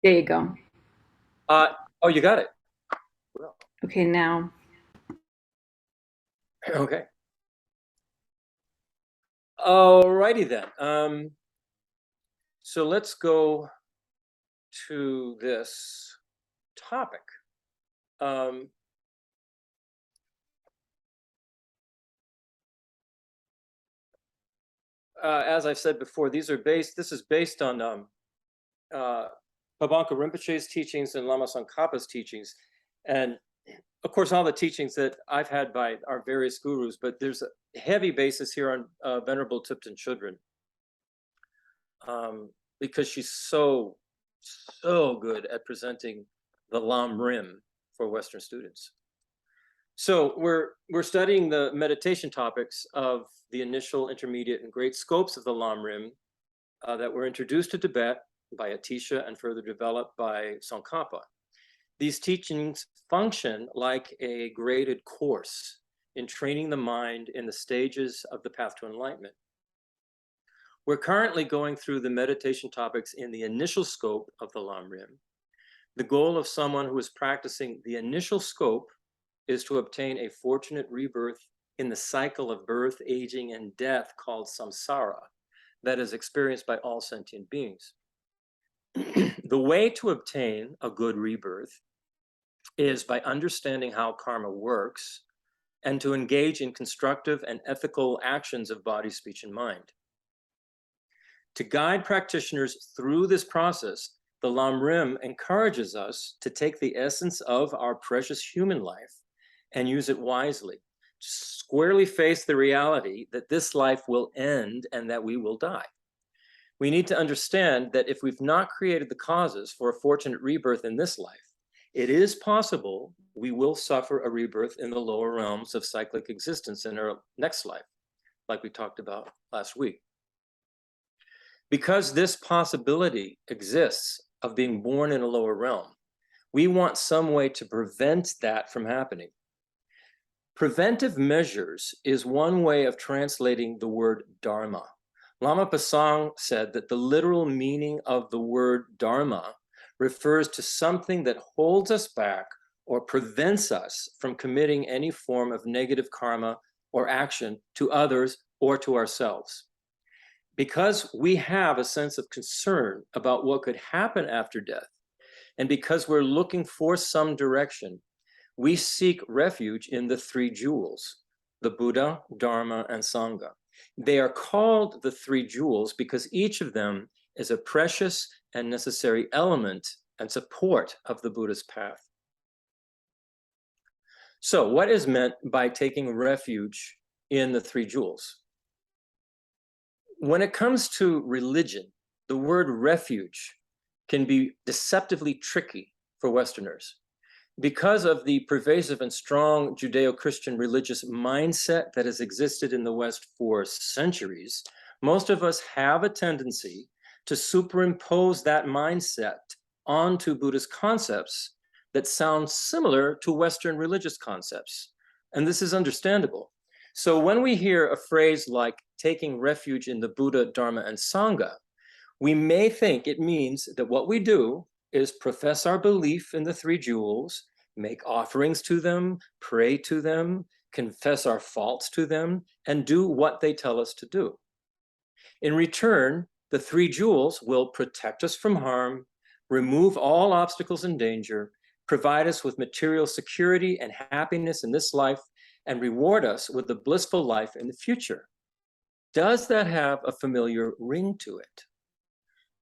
There you go. Uh, oh, you got it. Well, Okay, now. okay. Alrighty then. So let's go to this topic. Um, as I've said before, this is based on uh, Pabanka Rinpoche's teachings and Lama Tsongkhapa's teachings. And of course, all the teachings that I've had by our various gurus, but there's a heavy basis here on Venerable Thupten Chodron, because she's so good at presenting the Lam Rim for Western students. So we're studying the meditation topics of the initial, intermediate, and great scopes of the Lam Rim that were introduced to Tibet by Atisha and further developed by Tsongkhapa. These teachings function like a graded course in training the mind in the stages of the path to enlightenment. We're currently going through the meditation topics in the initial scope of the Lam Rim. The goal of someone who is practicing the initial scope is to obtain a fortunate rebirth in the cycle of birth, aging, and death called samsara that is experienced by all sentient beings. The way to obtain a good rebirth is by understanding how karma works and to engage in constructive and ethical actions of body, speech, and mind. To guide practitioners through this process, the Lam Rim encourages us to take the essence of our precious human life and use it wisely, to squarely face the reality that this life will end and that we will die. We need to understand that if we've not created the causes for a fortunate rebirth in this life, it is possible we will suffer a rebirth in the lower realms of cyclic existence in our next life, like we talked about last week. Because this possibility exists of being born in a lower realm, we want some way to prevent that from happening. Preventive measures is one way of translating the word Dharma. Lama Pasang said that the literal meaning of the word Dharma refers to something that holds us back or prevents us from committing any form of negative karma or action to others or to ourselves. Because we have a sense of concern about what could happen after death, and because we're looking for some direction, we seek refuge in the three jewels, the Buddha, Dharma, and Sangha. They are called the three jewels because each of them is a precious and necessary element and support of the Buddhist path. So, what is meant by taking refuge in the three jewels? When it comes to religion, the word refuge can be deceptively tricky for Westerners. Because of the pervasive and strong Judeo-Christian religious mindset that has existed in the West for centuries, most of us have a tendency to superimpose that mindset onto Buddhist concepts that sound similar to Western religious concepts. And this is understandable. So when we hear a phrase like taking refuge in the Buddha, Dharma, and Sangha, we may think it means that what we do is profess our belief in the three jewels, make offerings to them, pray to them, confess our faults to them, and do what they tell us to do. In return, the three jewels will protect us from harm, remove all obstacles and danger, provide us with material security and happiness in this life, and reward us with a blissful life in the future. Does that have a familiar ring to it?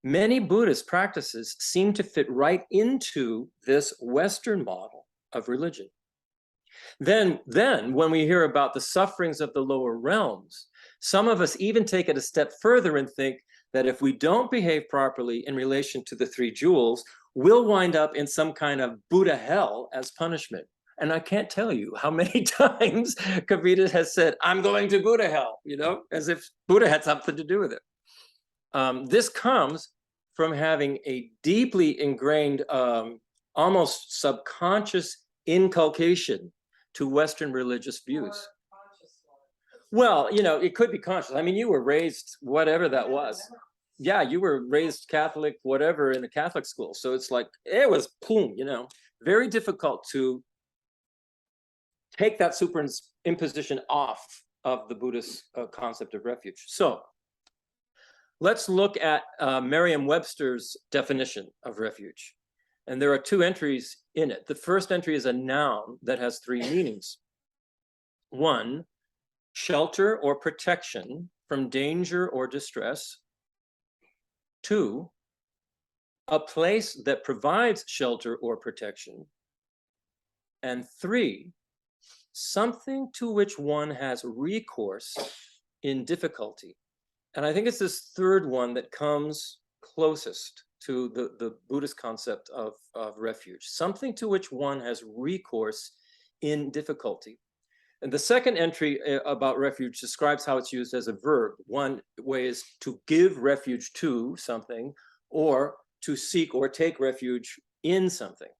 Many Buddhist practices seem to fit right into this Western model of religion. Then when we hear about the sufferings of the lower realms, some of us even take it a step further and think that if we don't behave properly in relation to the three jewels, we'll wind up in some kind of Buddha hell as punishment. And I can't tell you how many times Kavita has said, I'm going to Buddha hell, as if Buddha had something to do with it. This comes from having a deeply ingrained, almost subconscious inculcation to Western religious views. Well, it could be conscious. I mean, you were raised whatever that was. yeah, you were raised Catholic, whatever, in a Catholic school. So it's like, it was boom, very difficult to take that superimposition off of the Buddhist concept of refuge. So let's look at Merriam-Webster's definition of refuge. And there are two entries in it. The first entry is a noun that has three meanings. One, shelter or protection from danger or distress. Two, a place that provides shelter or protection. And three, something to which one has recourse in difficulty. And I think it's this third one that comes closest to the Buddhist concept of refuge, something to which one has recourse in difficulty. And the second entry about refuge describes how it's used as a verb. One way is to give refuge to something, or to seek or take refuge in something.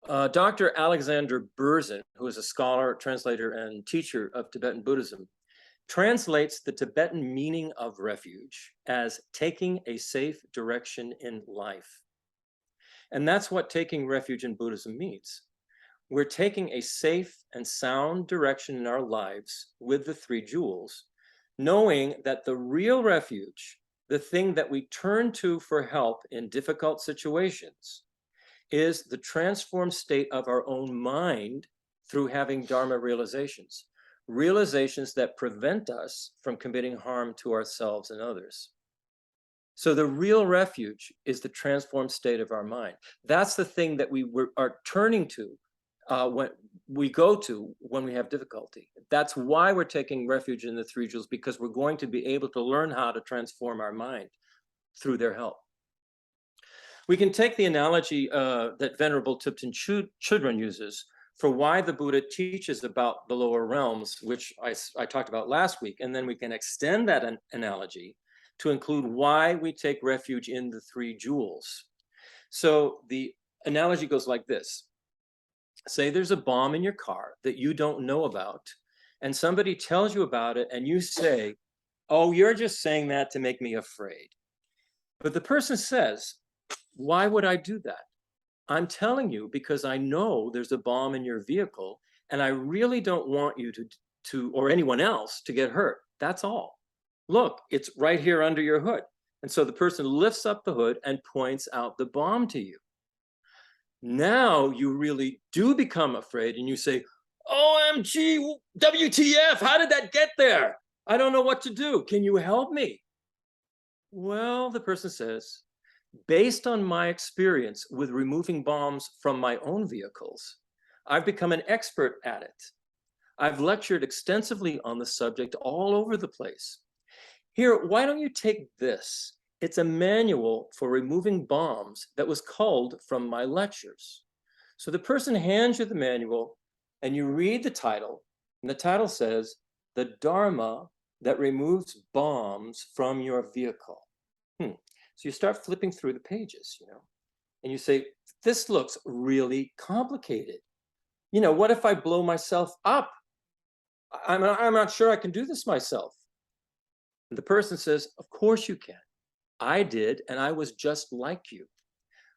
Dr. Alexander Berzin, who is a scholar, translator, and teacher of Tibetan Buddhism, translates the Tibetan meaning of refuge as taking a safe direction in life. And that's what taking refuge in Buddhism means. We're taking a safe and sound direction in our lives with the three jewels, knowing that the real refuge, the thing that we turn to for help in difficult situations, is the transformed state of our own mind through having Dharma realizations that prevent us from committing harm to ourselves and others. So the real refuge is the transformed state of our mind. That's the thing that we are turning to when we go to when we have difficulty. That's why we're taking refuge in the three jewels, because we're going to be able to learn how to transform our mind through their help. We can take the analogy that Venerable Thubten Chodron uses for why the Buddha teaches about the lower realms, which I talked about last week, and then we can extend that analogy to include why we take refuge in the three jewels. So the analogy goes like this. Say there's a bomb in your car that you don't know about, and somebody tells you about it, and you say, "Oh, you're just saying that to make me afraid." But the person says, "Why would I do that? I'm telling you because I know there's a bomb in your vehicle, and I really don't want you to or anyone else to get hurt. That's all. Look, it's right here under your hood." And so the person lifts up the hood and points out the bomb to you. Now you really do become afraid, and you say, "OMG, WTF, how did that get there? I don't know what to do. Can you help me?" Well, the person says, "Based on my experience with removing bombs from my own vehicles, I've become an expert at it. I've lectured extensively on the subject all over the place. Here, why don't you take this? It's a manual for removing bombs that was culled from my lectures." So the person hands you the manual, and you read the title, and the title says, "The Dharma that removes bombs from your vehicle." So you start flipping through the pages, and you say, "This looks really complicated. What if I blow myself up? I'm not sure I can do this myself." And the person says, "Of course you can. I did, and I was just like you.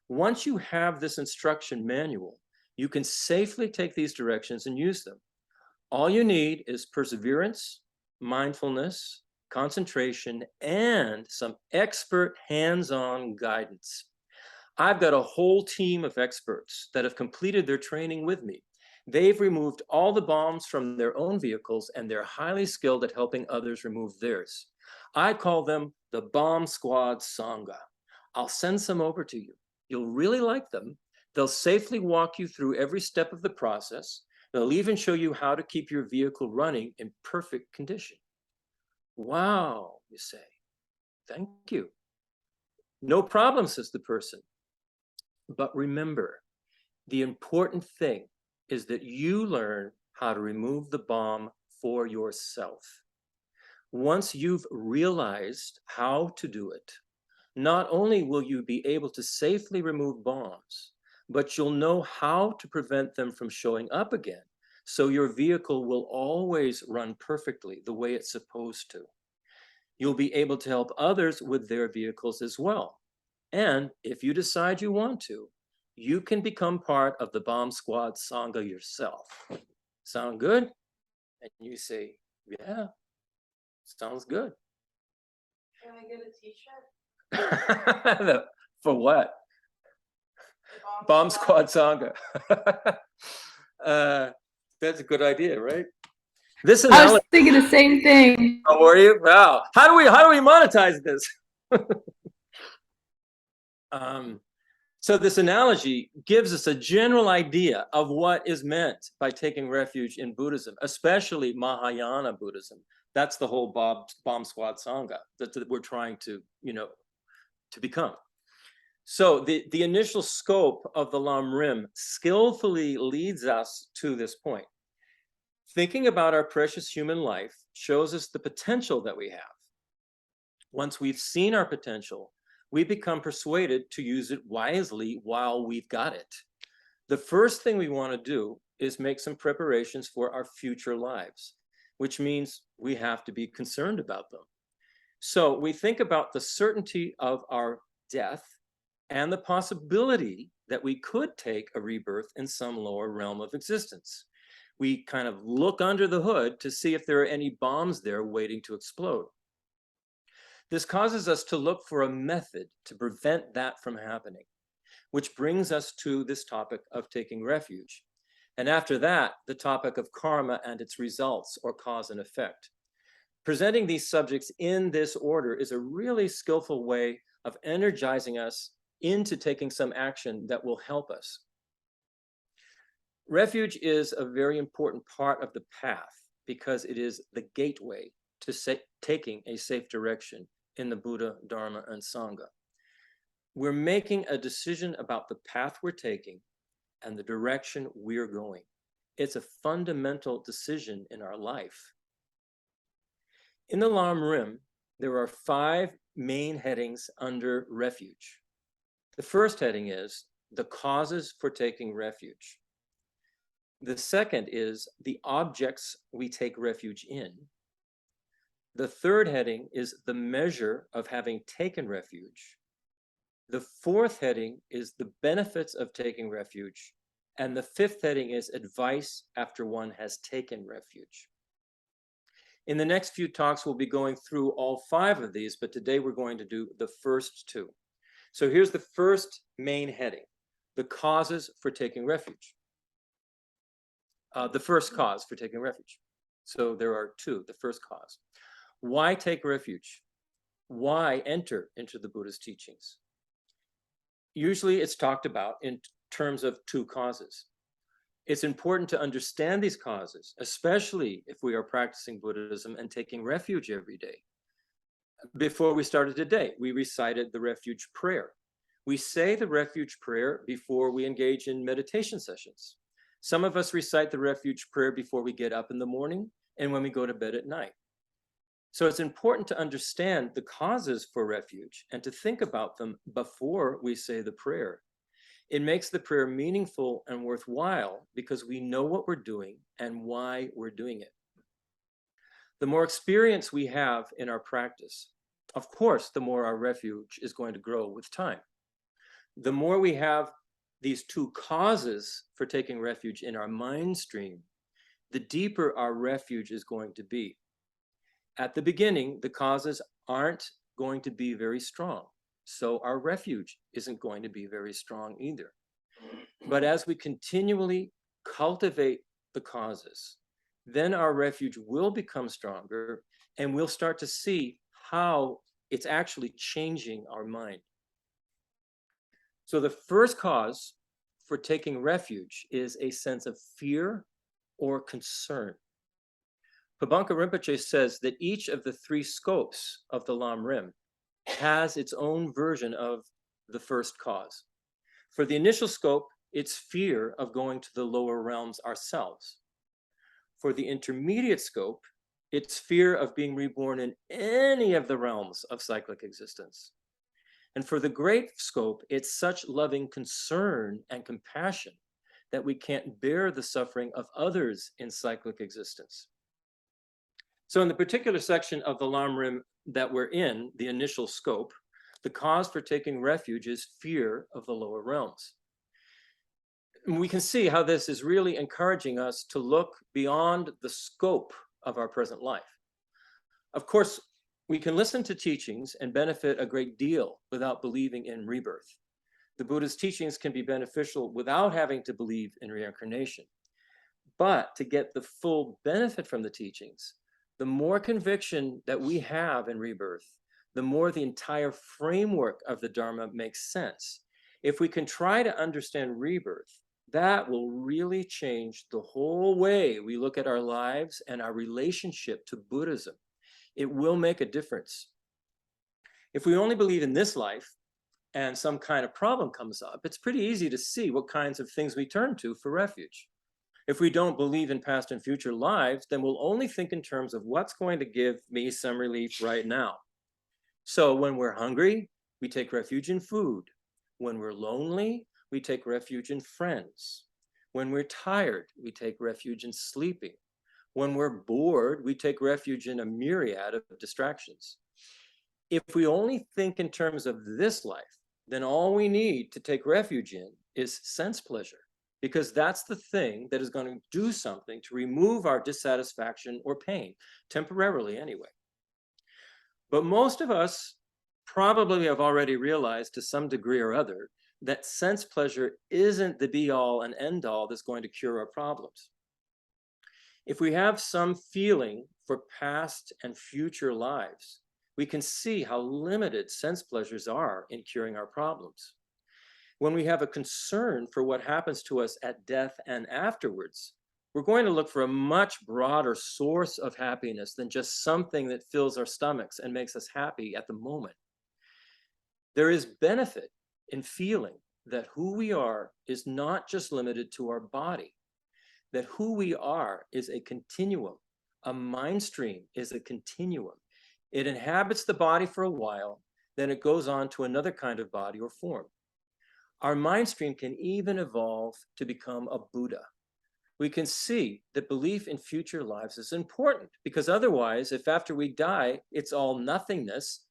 Once you have this instruction manual, you can safely take these directions and use them. All you need is perseverance, mindfulness, concentration, and some expert hands-on guidance. I've got a whole team of experts that have completed their training with me. They've removed all the bombs from their own vehicles, and they're highly skilled at helping others remove theirs. I call them the Bomb Squad Sangha. I'll send some over to you. You'll really like them. They'll safely walk you through every step of the process. They'll even show you how to keep your vehicle running in perfect condition." "Wow," you say. "Thank you." "No problem," says the person. "But remember, the important thing is that you learn how to remove the bomb for yourself. Once you've realized how to do it, not only will you be able to safely remove bombs, but you'll know how to prevent them from showing up again, so your vehicle will always run perfectly the way it's supposed to. You'll be able to help others with their vehicles as well. And if you decide you want to, you can become part of the Bomb Squad Sangha yourself. Sound good? And you say, yeah, sounds good. Can I get a t-shirt? For what? Bomb Squad Sangha. That's a good idea, right? This analogy. I was thinking the same thing. How are you? Wow. How do we monetize this? So this analogy gives us a general idea of what is meant by taking refuge in Buddhism, especially Mahayana Buddhism. That's the whole Bomb Squad Sangha that we're trying to, to become. So the initial scope of the Lam Rim skillfully leads us to this point. Thinking about our precious human life shows us the potential that we have. Once we've seen our potential, we become persuaded to use it wisely while we've got it. The first thing we want to do is make some preparations for our future lives, which means we have to be concerned about them. So we think about the certainty of our death and the possibility that we could take a rebirth in some lower realm of existence. We kind of look under the hood to see if there are any bombs there waiting to explode. This causes us to look for a method to prevent that from happening, which brings us to this topic of taking refuge. And after that, the topic of karma and its results, or cause and effect. Presenting these subjects in this order is a really skillful way of energizing us into taking some action that will help us. Refuge is a very important part of the path because it is the gateway to taking a safe direction in the Buddha, Dharma, and Sangha. We're making a decision about the path we're taking and the direction we're going. It's a fundamental decision in our life. In the Lam Rim, there are 5 main headings under refuge. The first heading is the causes for taking refuge. The second is the objects we take refuge in. The third heading is the measure of having taken refuge. The fourth heading is the benefits of taking refuge. And the fifth heading is advice after one has taken refuge. In the next few talks, we'll be going through all 5 of these, but today we're going to do the first 2. So here's the first main heading, the causes for taking refuge. The first cause for taking refuge. So there are 2, the first cause. Why take refuge? Why enter into the Buddha's teachings? Usually it's talked about in terms of 2 causes. It's important to understand these causes, especially if we are practicing Buddhism and taking refuge every day. Before we started today, we recited the refuge prayer. We say the refuge prayer before we engage in meditation sessions. Some of us recite the refuge prayer before we get up in the morning and when we go to bed at night. So it's important to understand the causes for refuge and to think about them before we say the prayer. It makes the prayer meaningful and worthwhile because we know what we're doing and why we're doing it. The more experience we have in our practice, of course, the more our refuge is going to grow with time. The more we have these 2 causes for taking refuge in our mind stream, the deeper our refuge is going to be. At the beginning, the causes aren't going to be very strong, so our refuge isn't going to be very strong either. But as we continually cultivate the causes, then our refuge will become stronger and we'll start to see how it's actually changing our mind. So the first cause for taking refuge is a sense of fear or concern. Pabanka Rinpoche says that each of the 3 scopes of the Lam Rim has its own version of the first cause. For the initial scope, it's fear of going to the lower realms ourselves. For the intermediate scope, it's fear of being reborn in any of the realms of cyclic existence. And for the great scope, it's such loving concern and compassion that we can't bear the suffering of others in cyclic existence. So in the particular section of the Lam Rim that we're in, the initial scope, the cause for taking refuge is fear of the lower realms. And we can see how this is really encouraging us to look beyond the scope of our present life. Of course, we can listen to teachings and benefit a great deal without believing in rebirth. The Buddha's teachings can be beneficial without having to believe in reincarnation. But to get the full benefit from the teachings, the more conviction that we have in rebirth, the more the entire framework of the Dharma makes sense. If we can try to understand rebirth, that will really change the whole way we look at our lives and our relationship to Buddhism. It will make a difference. If we only believe in this life and some kind of problem comes up, it's pretty easy to see what kinds of things we turn to for refuge. If we don't believe in past and future lives, then we'll only think in terms of what's going to give me some relief right now. So when we're hungry, we take refuge in food. When we're lonely, we take refuge in friends. When we're tired, we take refuge in sleeping. When we're bored, we take refuge in a myriad of distractions. If we only think in terms of this life, then all we need to take refuge in is sense pleasure, because that's the thing that is going to do something to remove our dissatisfaction or pain, temporarily anyway. But most of us probably have already realized to some degree or other that sense pleasure isn't the be-all and end-all that's going to cure our problems. If we have some feeling for past and future lives, we can see how limited sense pleasures are in curing our problems. When we have a concern for what happens to us at death and afterwards, we're going to look for a much broader source of happiness than just something that fills our stomachs and makes us happy at the moment. There is benefit in feeling that who we are is not just limited to our body, that who we are is a continuum. A mind stream is a continuum. It inhabits the body for a while, then it goes on to another kind of body or form. Our mind stream can even evolve to become a Buddha. We can see that belief in future lives is important, because otherwise, if after we die, it's all nothingness,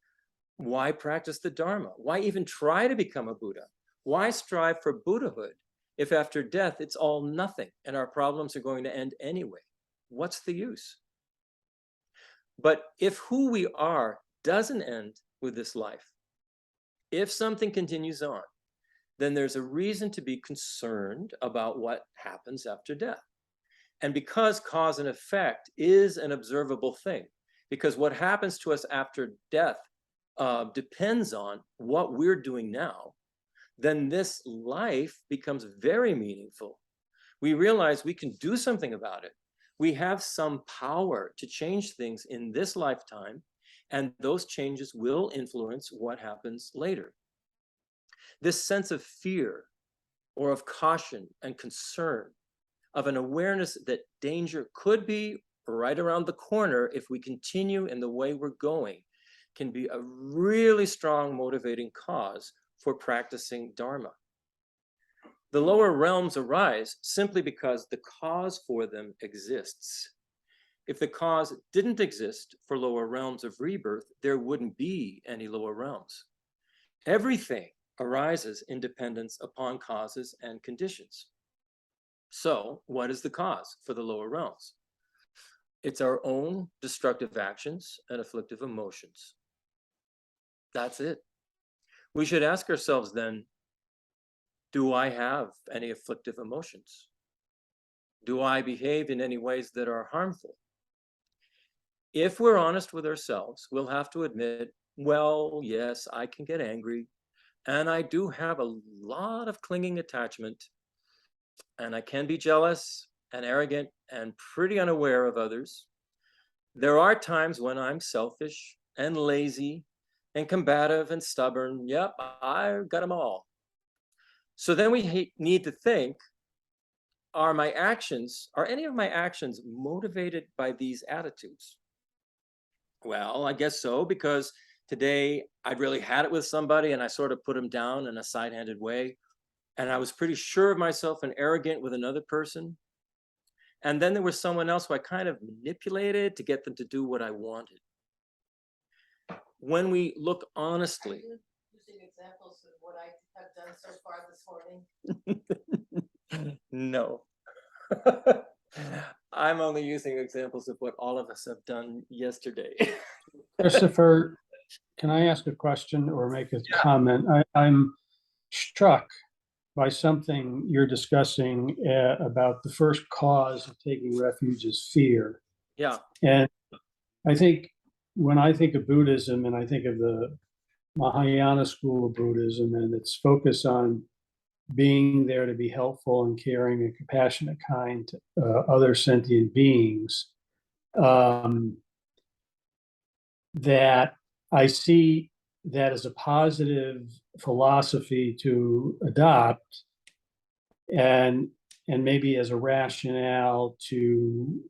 why practice the Dharma? Why even try to become a Buddha? Why strive for Buddhahood if after death it's all nothing and our problems are going to end anyway? What's the use? But if who we are doesn't end with this life, if something continues on, then there's a reason to be concerned about what happens after death. And because cause and effect is an observable thing, because what happens to us after death depends on what we're doing now, then this life becomes very meaningful. We realize we can do something about it. We have some power to change things in this lifetime, and those changes will influence what happens later. This sense of fear or of caution and concern, of an awareness that danger could be right around the corner if we continue in the way we're going, can be a really strong motivating cause for practicing Dharma. The lower realms arise simply because the cause for them exists. If the cause didn't exist for lower realms of rebirth, there wouldn't be any lower realms. Everything arises in dependence upon causes and conditions. So, what is the cause for the lower realms? It's our own destructive actions and afflictive emotions. That's it. We should ask ourselves then, do I have any afflictive emotions? Do I behave in any ways that are harmful? If we're honest with ourselves, we'll have to admit, well, yes, I can get angry, and I do have a lot of clinging attachment, and I can be jealous and arrogant and pretty unaware of others. There are times when I'm selfish and lazy and combative and stubborn. Yep, I've got them all. So then we need to think, are any of my actions motivated by these attitudes? Well, I guess so, because today I'd really had it with somebody and I sort of put them down in a side-handed way. And I was pretty sure of myself and arrogant with another person. And then there was someone else who I kind of manipulated to get them to do what I wanted. when we look Are honestly, you using examples of what I have done so far this morning? no. I'm only using examples of what all of us have done yesterday. Christopher, can I ask a question or make a comment? I'm struck by something you're discussing about the first cause of taking refuge is fear. Yeah, And I think when I think of Buddhism and I think of the Mahayana school of Buddhism and its focus on being there to be helpful and caring and compassionate, kind to other sentient beings, that I see that as a positive philosophy to adopt and maybe as a rationale to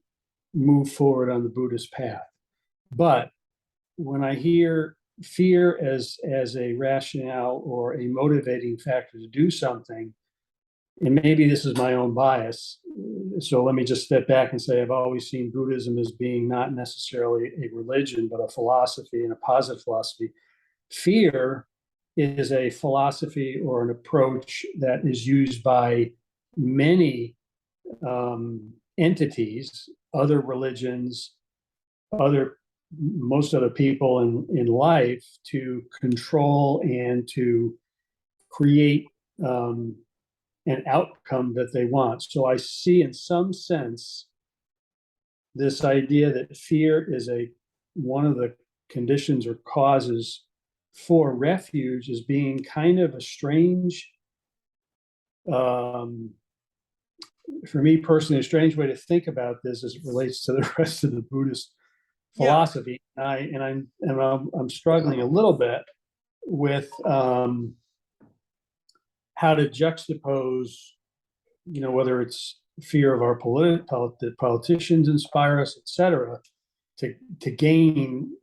move forward on the Buddhist path. But when I hear fear as a rationale or a motivating factor to do something, and maybe this is my own bias, so let me just step back and say I've always seen Buddhism as being not necessarily a religion, but a philosophy and a positive philosophy. Fear is a philosophy or an approach that is used by many entities, other religions, most other people in life to control and to create an outcome that they want. So I see in some sense this idea that fear is one of the conditions or causes for refuge as being kind of a strange, for me personally, a strange way to think about this as it relates to the rest of the Buddhist philosophy. I'm struggling a little bit with how to juxtapose, whether it's fear of our politicians inspire us, et cetera, to gain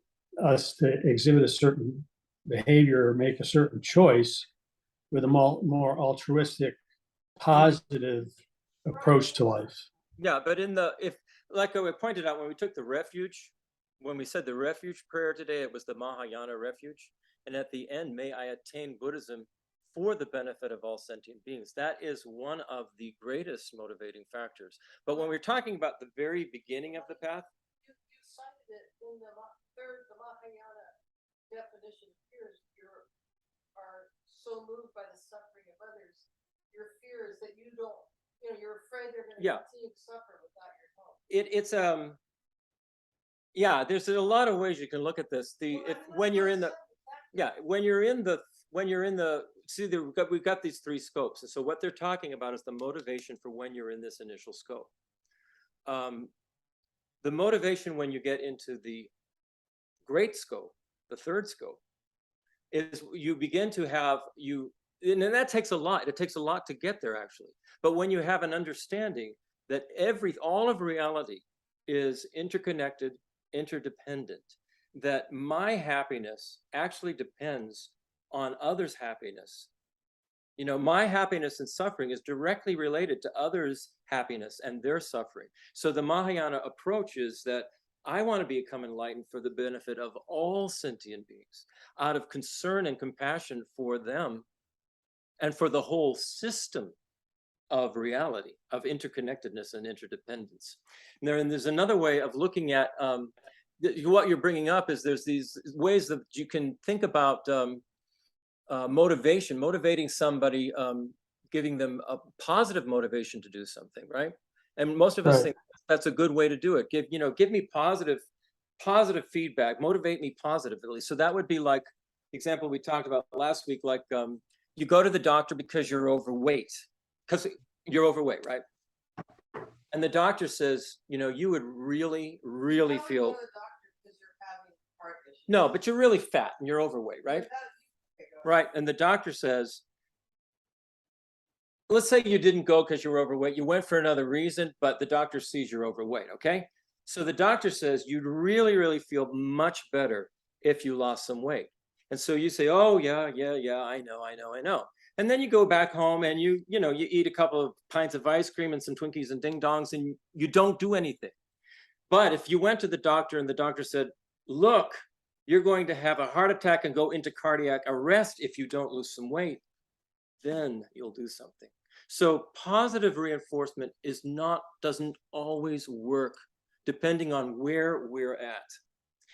us to exhibit a certain behavior or make a certain choice with a more altruistic, positive approach to life. yeah, but like I pointed out, when we took the refuge, when we said the refuge prayer today, it was the Mahayana refuge. And at the end, may I attain Buddhism for the benefit of all sentient beings. That is one of the greatest motivating factors. But when we're talking about the very beginning of the path, You cited it in the Mahayana definition of fears. You are so moved by the suffering of others. Your fear is that you don't, you're afraid they're going to continue to suffer without your help. There's a lot of ways you can look at this. When you're in the we've got these three scopes. And so what they're talking about is the motivation for when you're in this initial scope. The motivation when you get into the great scope, the third scope, is you begin to have and that takes a lot. It takes a lot to get there, actually. But when you have an understanding that all of reality is interconnected, interdependent, that my happiness actually depends on others' happiness. My happiness and suffering is directly related to others' happiness and their suffering. So the Mahayana approach is that I want to become enlightened for the benefit of all sentient beings, out of concern and compassion for them and for the whole system of reality, of interconnectedness and interdependence. And there's another way of looking at what you're bringing up is there's these ways that you can think about motivating somebody, giving them a positive motivation to do something, right? And most of us think that's a good way to do it. Give me positive feedback, motivate me positively. So that would be like the example we talked about last week, like you go to the doctor because you're overweight, right? And the doctor says, you would really, really feel. No, but you're really fat and you're overweight, right? Right. And the doctor says, let's say you didn't go because you were overweight. You went for another reason, but the doctor sees you're overweight. Okay. So the doctor says you'd really, really feel much better if you lost some weight. And so you say, oh, yeah, I know. And then you go back home and you eat a couple of pints of ice cream and some Twinkies and ding dongs and you don't do anything. But if you went to the doctor and the doctor said, look, you're going to have a heart attack and go into cardiac arrest if you don't lose some weight, then you'll do something. So positive reinforcement doesn't always work depending on where we're at.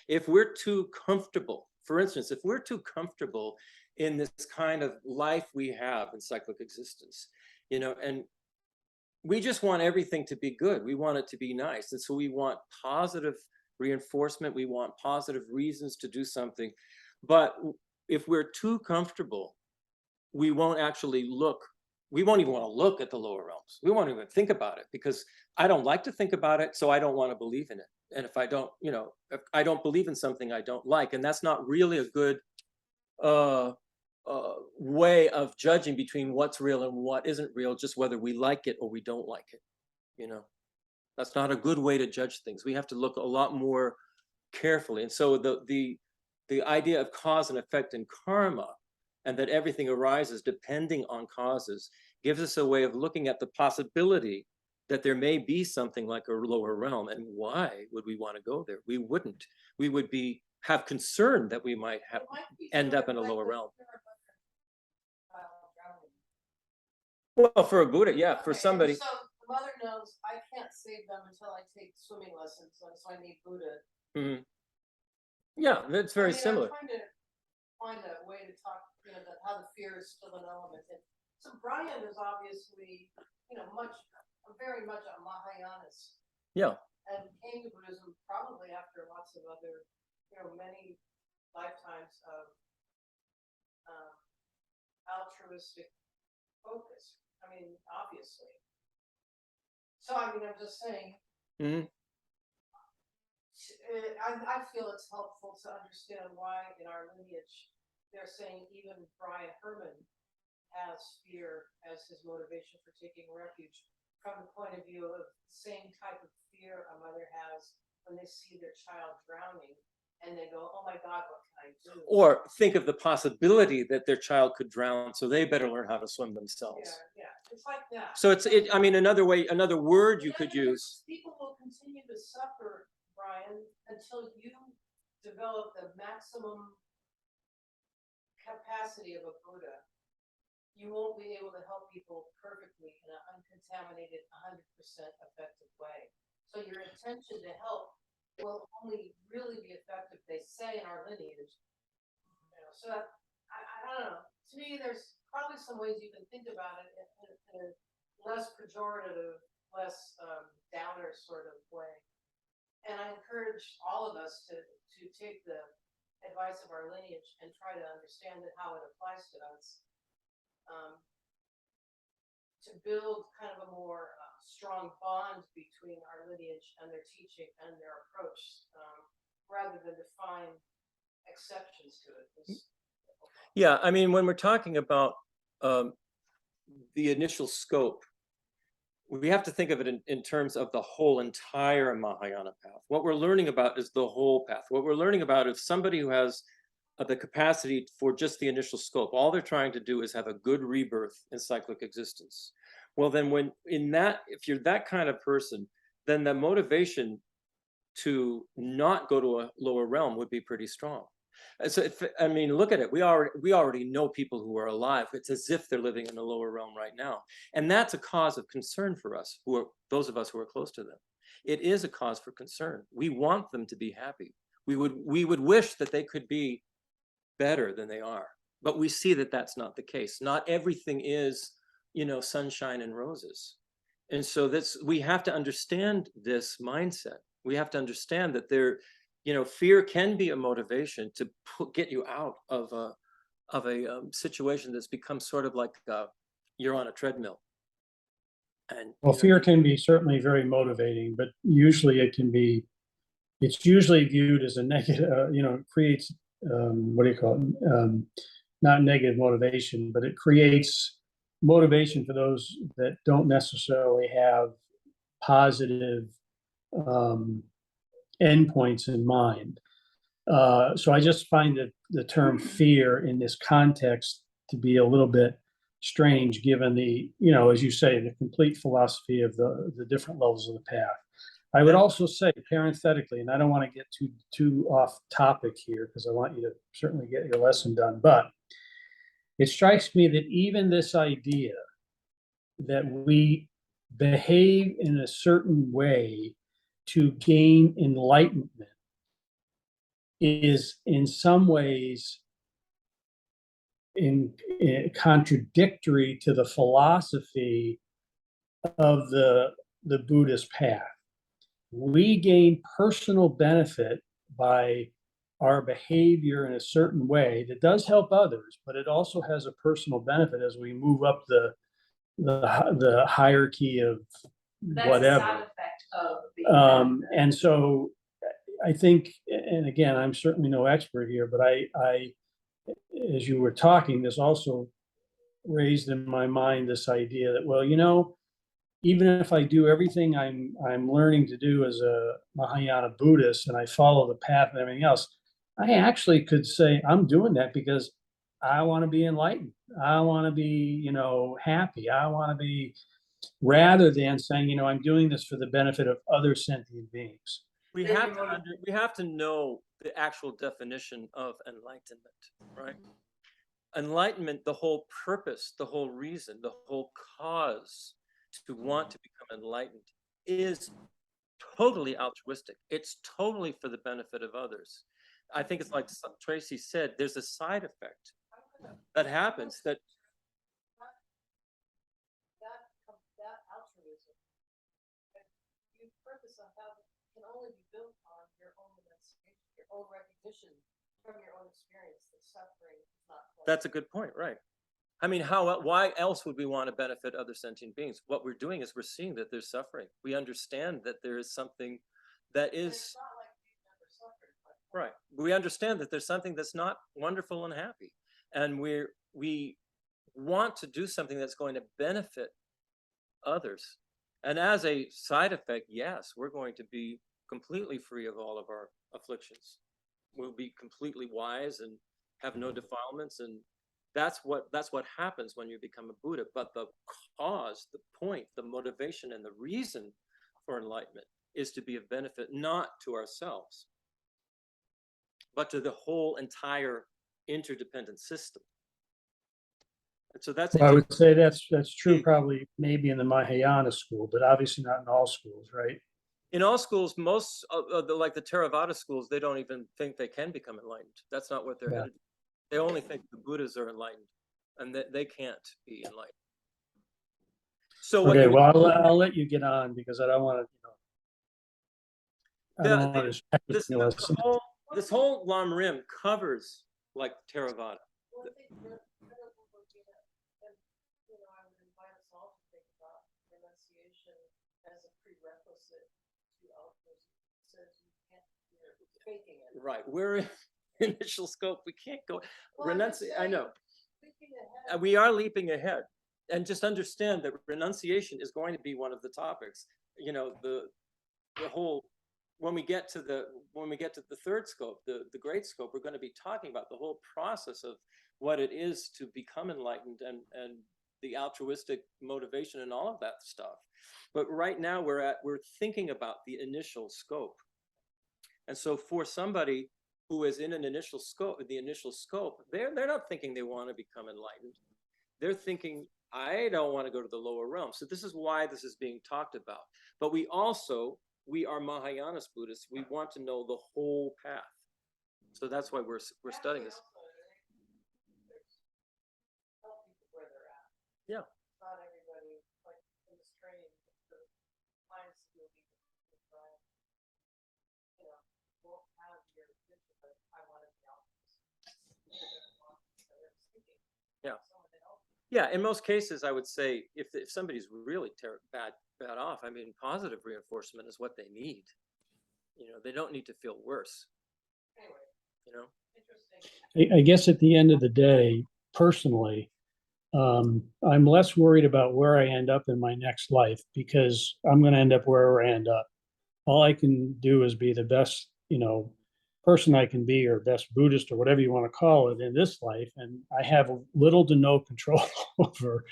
If we're too comfortable, for instance, if we're too comfortable in this kind of life we have in cyclic existence, and we just want everything to be good. We want it to be nice. And so we want positive reinforcement. We want positive reasons to do something. But if we're too comfortable, we won't actually look. We won't even want to look at the lower realms. We won't even think about it because I don't like to think about it. So I don't want to believe in it. And if I don't, if I don't believe in something I don't like, and that's not really a good way of judging between what's real and what isn't real, just whether we like it or we don't like it. That's not a good way to judge things. We have to look a lot more carefully. And so the idea of cause and effect in karma, and that everything arises depending on causes, gives us a way of looking at the possibility that there may be something like a lower realm. And why would we want to go there? We wouldn't. We would have concern that we might end up in a lower realm. Well, for a Buddha, yeah, for somebody. So the mother knows I can't save them until I take swimming lessons, so I need Buddha. Mm-hmm. Yeah, that's very similar. I'm trying to find a way to talk, how the fear is still an element. And so Brian is obviously, very much a Mahayanist. Yeah. And came to Buddhism probably after lots of other, many lifetimes of altruistic focus. Obviously. So, I'm just saying, Mm-hmm. I feel it's helpful to understand why in our lineage they're saying even Brian Herman has fear as his motivation for taking refuge, from the point of view of the same type of fear a mother has when they see their child drowning and they go, oh my God, what can I do? Or think of the possibility that their child could drown, so they better learn how to swim themselves. Yeah, it's like that. So another word you could use. People will continue to suffer, Brian, until you develop the maximum capacity of a Buddha. You won't be able to help people perfectly in an uncontaminated, 100% effective way. So your intention to help will only really be effective, they say in our lineage. So I don't know. To me, there's probably some ways you can think about it in a less pejorative, less downer sort of way. And I encourage all of us to take the advice of our lineage and try to understand how it applies to us. To build kind of a more strong bond between our lineage and their teaching and their approach, rather than define exceptions to it. Yeah, when we're talking about the initial scope, we have to think of it in terms of the whole entire Mahayana path. What we're learning about is the whole path. What we're learning about is somebody who has the capacity for just the initial scope. All they're trying to do is have a good rebirth in cyclic existence. Well, then if you're that kind of person, then the motivation to not go to a lower realm would be pretty strong. So look at it. We already know people who are alive. It's as if they're living in a lower realm right now. And that's a cause of concern for us, those of us who are close to them. It is a cause for concern. We want them to be happy. We would wish that they could be better than they are. But we see that that's not the case. Not everything is, sunshine and roses. And so we have to understand this mindset. We have to understand that fear can be a motivation to get you out of a situation that's become sort of like you're on a treadmill. And fear can be certainly very motivating, but usually it's usually viewed as a negative, creates, not negative motivation, but it creates motivation for those that don't necessarily have positive endpoints in mind. So I just find that the term fear in this context to be a little bit strange, given the, as you say, the complete philosophy of the different levels of the path. I would also say parenthetically, and I don't want to get too off topic here because I want you to certainly get your lesson done, but it strikes me that even this idea that we behave in a certain way to gain enlightenment is in some ways in contradictory to the philosophy of the Buddhist path. We gain personal benefit by our behavior in a certain way that does help others, but it also has a personal benefit as we move up the hierarchy of whatever. That's a side effect of the And so I think, and again, I'm certainly no expert here, but I, as you were talking, this also raised in my mind this idea that, well, you know, even if I do everything I'm learning to do as a Mahayana Buddhist and I follow the path and everything else, I actually could say I'm doing that because I want to be enlightened. I want to be, you know, happy. I want to be, rather than saying, you know, I'm doing this for the benefit of other sentient beings. We have to know the actual definition of enlightenment, right? Enlightenment, the whole purpose, the whole reason, the whole cause to want to become enlightened is totally altruistic. It's totally for the benefit of others. I think it's like Tracy said, there's a side effect that happens that altruism, you purpose on how can only be built on your own renunciation, your own recognition from your own experience that suffering is not. That's a good point, right? I mean, why else would we want to benefit other sentient beings? What we're doing is we're seeing that there's suffering. We understand that there is something that is. It's not like we've never suffered. Right. We understand that there's something that's not wonderful and happy. And we want to do something that's going to benefit others. And as a side effect, yes, we're going to be completely free of all of our afflictions. We'll be completely wise and have no defilements, and that's what happens when you become a Buddha. But the cause, the point, the motivation, and the reason for enlightenment is to be of benefit not to ourselves, but to the whole entire interdependent system. And so that's. Well, I would say that's true probably maybe in the Mahayana school, but obviously not in all schools, right? In all schools, most of like the Theravada schools, they don't even think they can become enlightened. That's not what they're headed. They only think the Buddhas are enlightened, and that they can't be enlightened. So okay, well, I'll let you get on because I don't want to. This whole Lam Rim covers like Theravada. Well, I think I would invite us all to think about renunciation as a prerequisite to altruism. Says you can't, you're faking it. Right, we're in initial scope. We can't go. I know. We are leaping ahead, and just understand that renunciation is going to be one of the topics. You know, the whole. When we get to the third scope, the great scope, we're going to be talking about the whole process of what it is to become enlightened and the altruistic motivation and all of that stuff. But right now we're thinking about the initial scope. And so for somebody who is in the initial scope, they're not thinking they want to become enlightened. They're thinking, I don't want to go to the lower realm. So this is why this is being talked about. But we are Mahayanist Buddhists. We want to know the whole path. So that's why we're studying this. Help people where they're at. Yeah. Not everybody, like in this training, the minds will be, won't have your vision, but I want to be altruistic. Yeah. Yeah, in most cases, I would say if somebody's really bad off, I mean, positive reinforcement is what they need. You know, they don't need to feel worse. Anyway, you know. interesting. I guess at the end of the day, personally, I'm less worried about where I end up in my next life because I'm going to end up wherever I end up. All I can do is be the best, person I can be, or best Buddhist, or whatever you want to call it, in this life. And I have little to no control over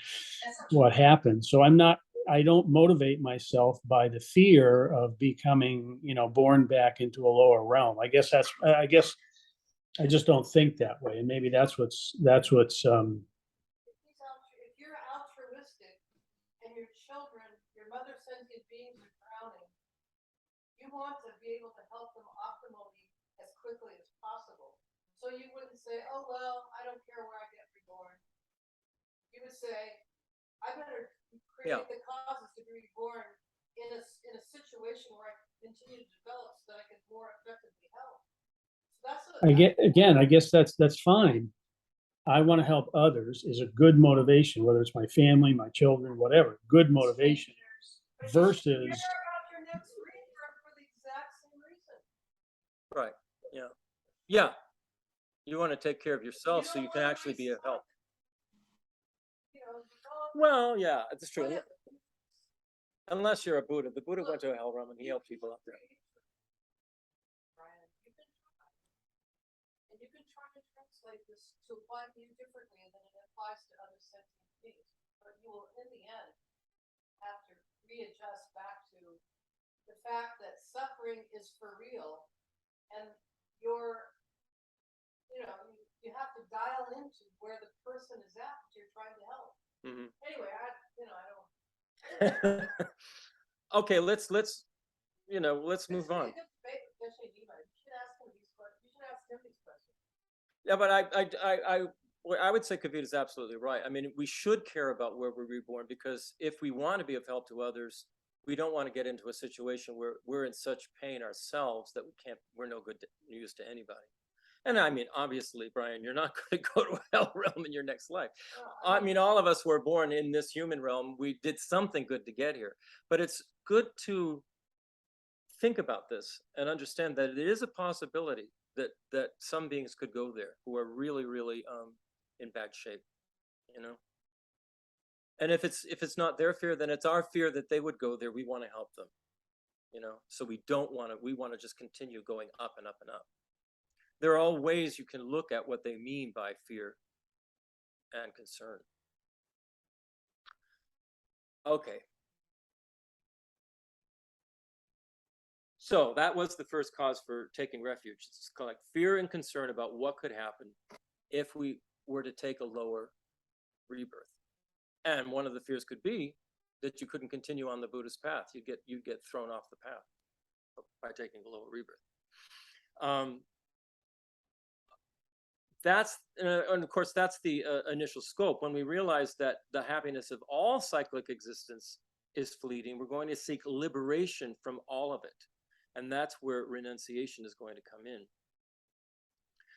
what happens. So I'm not I don't motivate myself by the fear of becoming, born back into a lower realm. I guess I just don't think that way, and maybe that's what's If you're altruistic and your children, your mother sentient beings are drowning, you want to be able to help them optimally as quickly as possible. So you wouldn't say, oh, well, I don't care where I get reborn. You would say, I better create the causes to be reborn in a situation where I can continue to develop so that I can more effectively help. So that's I guess that's fine. I want to help others is a good motivation, whether it's my family, my children, whatever, good motivation But you versus, should care about your next rebirth for the exact same reason. Right. Yeah. Yeah. You want to take care of yourself so you can wanna actually be a help. You know, you don't- Well, yeah, that's true. Well, Unless you're a Buddha. The Buddha went to a hell realm and he helped people up there. Brian, you can try to translate this to apply to you differently than it applies to other sentient beings. But you will, in the end, have to readjust back to the fact that suffering is for real, and you have to dial into where the person is at that you're trying to help. Mhm. Anyway, I don't. Okay, let's move on. You should ask him these questions. You should ask him these questions. Yeah, but I would say Kavita is absolutely right. I mean, we should care about where we're reborn, because if we want to be of help to others, we don't want to get into a situation where we're in such pain ourselves that we're no good use to anybody. And I mean, obviously, Brian, you're not going to go to a hell realm in your next life. I mean, all of us were born in this human realm. We did something good to get here, but it's good to think about this and understand that it is a possibility that some beings could go there who are really, really in bad shape, you know. And if it's not their fear, then it's our fear that they would go there. We want to help them, you know. So we want to just continue going up and up and up. There are all ways you can look at what they mean by fear and concern. Okay. So that was the first cause for taking refuge. It's called like fear and concern about what could happen if we were to take a lower rebirth. And one of the fears could be that you couldn't continue on the Buddhist path. You'd get thrown off the path by taking a lower rebirth. And of course, that's the initial scope. When we realize that the happiness of all cyclic existence is fleeting, we're going to seek liberation from all of it. And that's where renunciation is going to come in.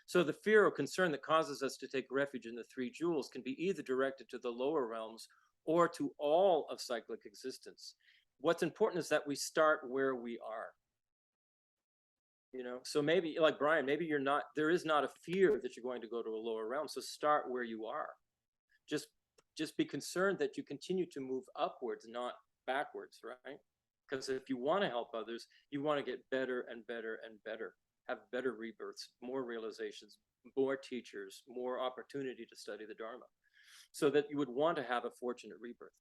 So the fear or concern that causes us to take refuge in the three jewels can be either directed to the lower realms or to all of cyclic existence. What's important is that we start where we are. You know, so maybe like Brian, maybe there is not a fear that you're going to go to a lower realm. So start where you are. Just be concerned that you continue to move upwards, not backwards, right? Because if you want to help others, you want to get better and better and better, have better rebirths, more realizations, more teachers, more opportunity to study the Dharma, so that you would want to have a fortunate rebirth.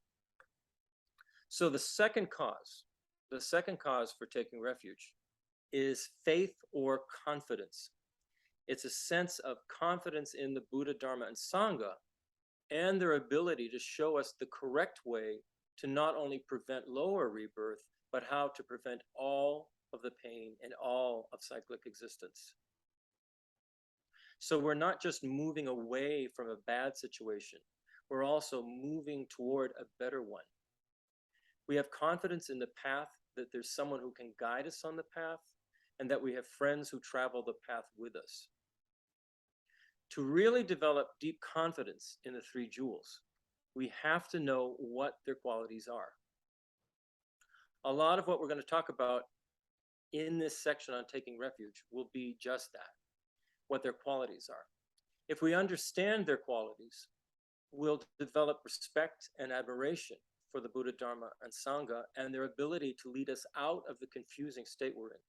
So the second cause for taking refuge is faith or confidence. It's a sense of confidence in the Buddha, Dharma, and Sangha, and their ability to show us the correct way to not only prevent lower rebirth, but how to prevent all of the pain and all of cyclic existence. So we're not just moving away from a bad situation, we're also moving toward a better one. We have confidence in the path, that there's someone who can guide us on the path, and that we have friends who travel the path with us. To really develop deep confidence in the three jewels, we have to know what their qualities are. A lot of what we're going to talk about in this section on taking refuge will be just that, what their qualities are. If we understand their qualities, we'll develop respect and admiration for the Buddha, Dharma, and Sangha, and their ability to lead us out of the confusing state we're in.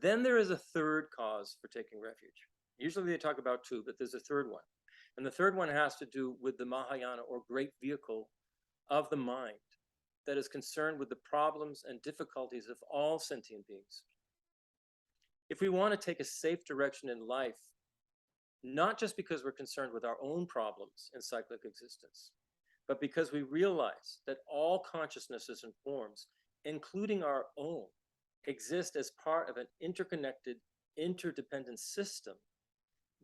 Then there is a third cause for taking refuge. Usually they talk about two, but there's a third one. And the third one has to do with the Mahayana, or great vehicle, of the mind that is concerned with the problems and difficulties of all sentient beings. If we want to take a safe direction in life, not just because we're concerned with our own problems in cyclic existence, but because we realize that all consciousnesses and forms, including our own, exist as part of an interconnected, interdependent system,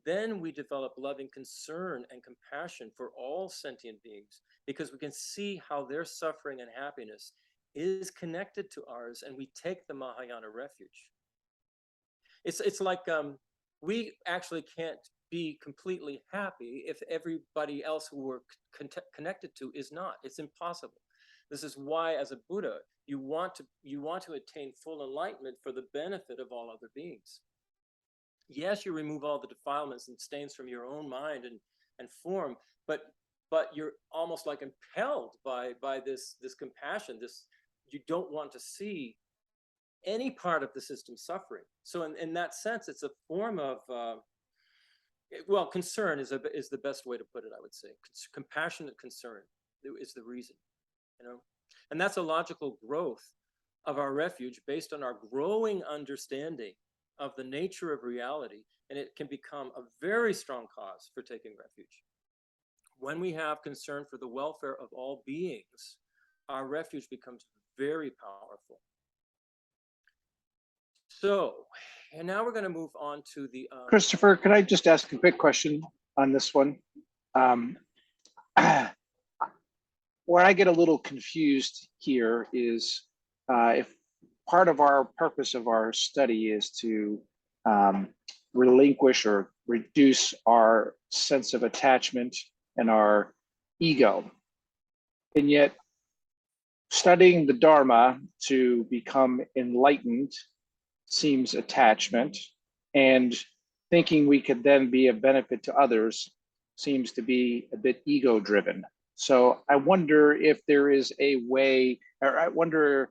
then we develop loving concern and compassion for all sentient beings because we can see how their suffering and happiness is connected to ours, and we take the Mahayana refuge. It's like we actually can't be completely happy if everybody else who we're connected to is not. It's impossible. This is why, as a Buddha, you want to attain full enlightenment for the benefit of all other beings. Yes, you remove all the defilements and stains from your own mind and form, but you're almost like impelled by this compassion. This, you don't want to see any part of the system suffering. So in that sense, it's a form of well, concern is the best way to put it, I would say. Compassionate concern is the reason, you know, and that's a logical growth of our refuge based on our growing understanding of the nature of reality, and it can become a very strong cause for taking refuge. When we have concern for the welfare of all beings, our refuge becomes very powerful. So, and now we're going to move on to the Christopher, could I just ask a quick question on this one? Where I get a little confused here is if part of our purpose of our study is to relinquish or reduce our sense of attachment and our ego, and yet studying the Dharma to become enlightened seems attachment, and thinking we could then be a benefit to others seems to be a bit ego driven. So I wonder if there is a way, or I wonder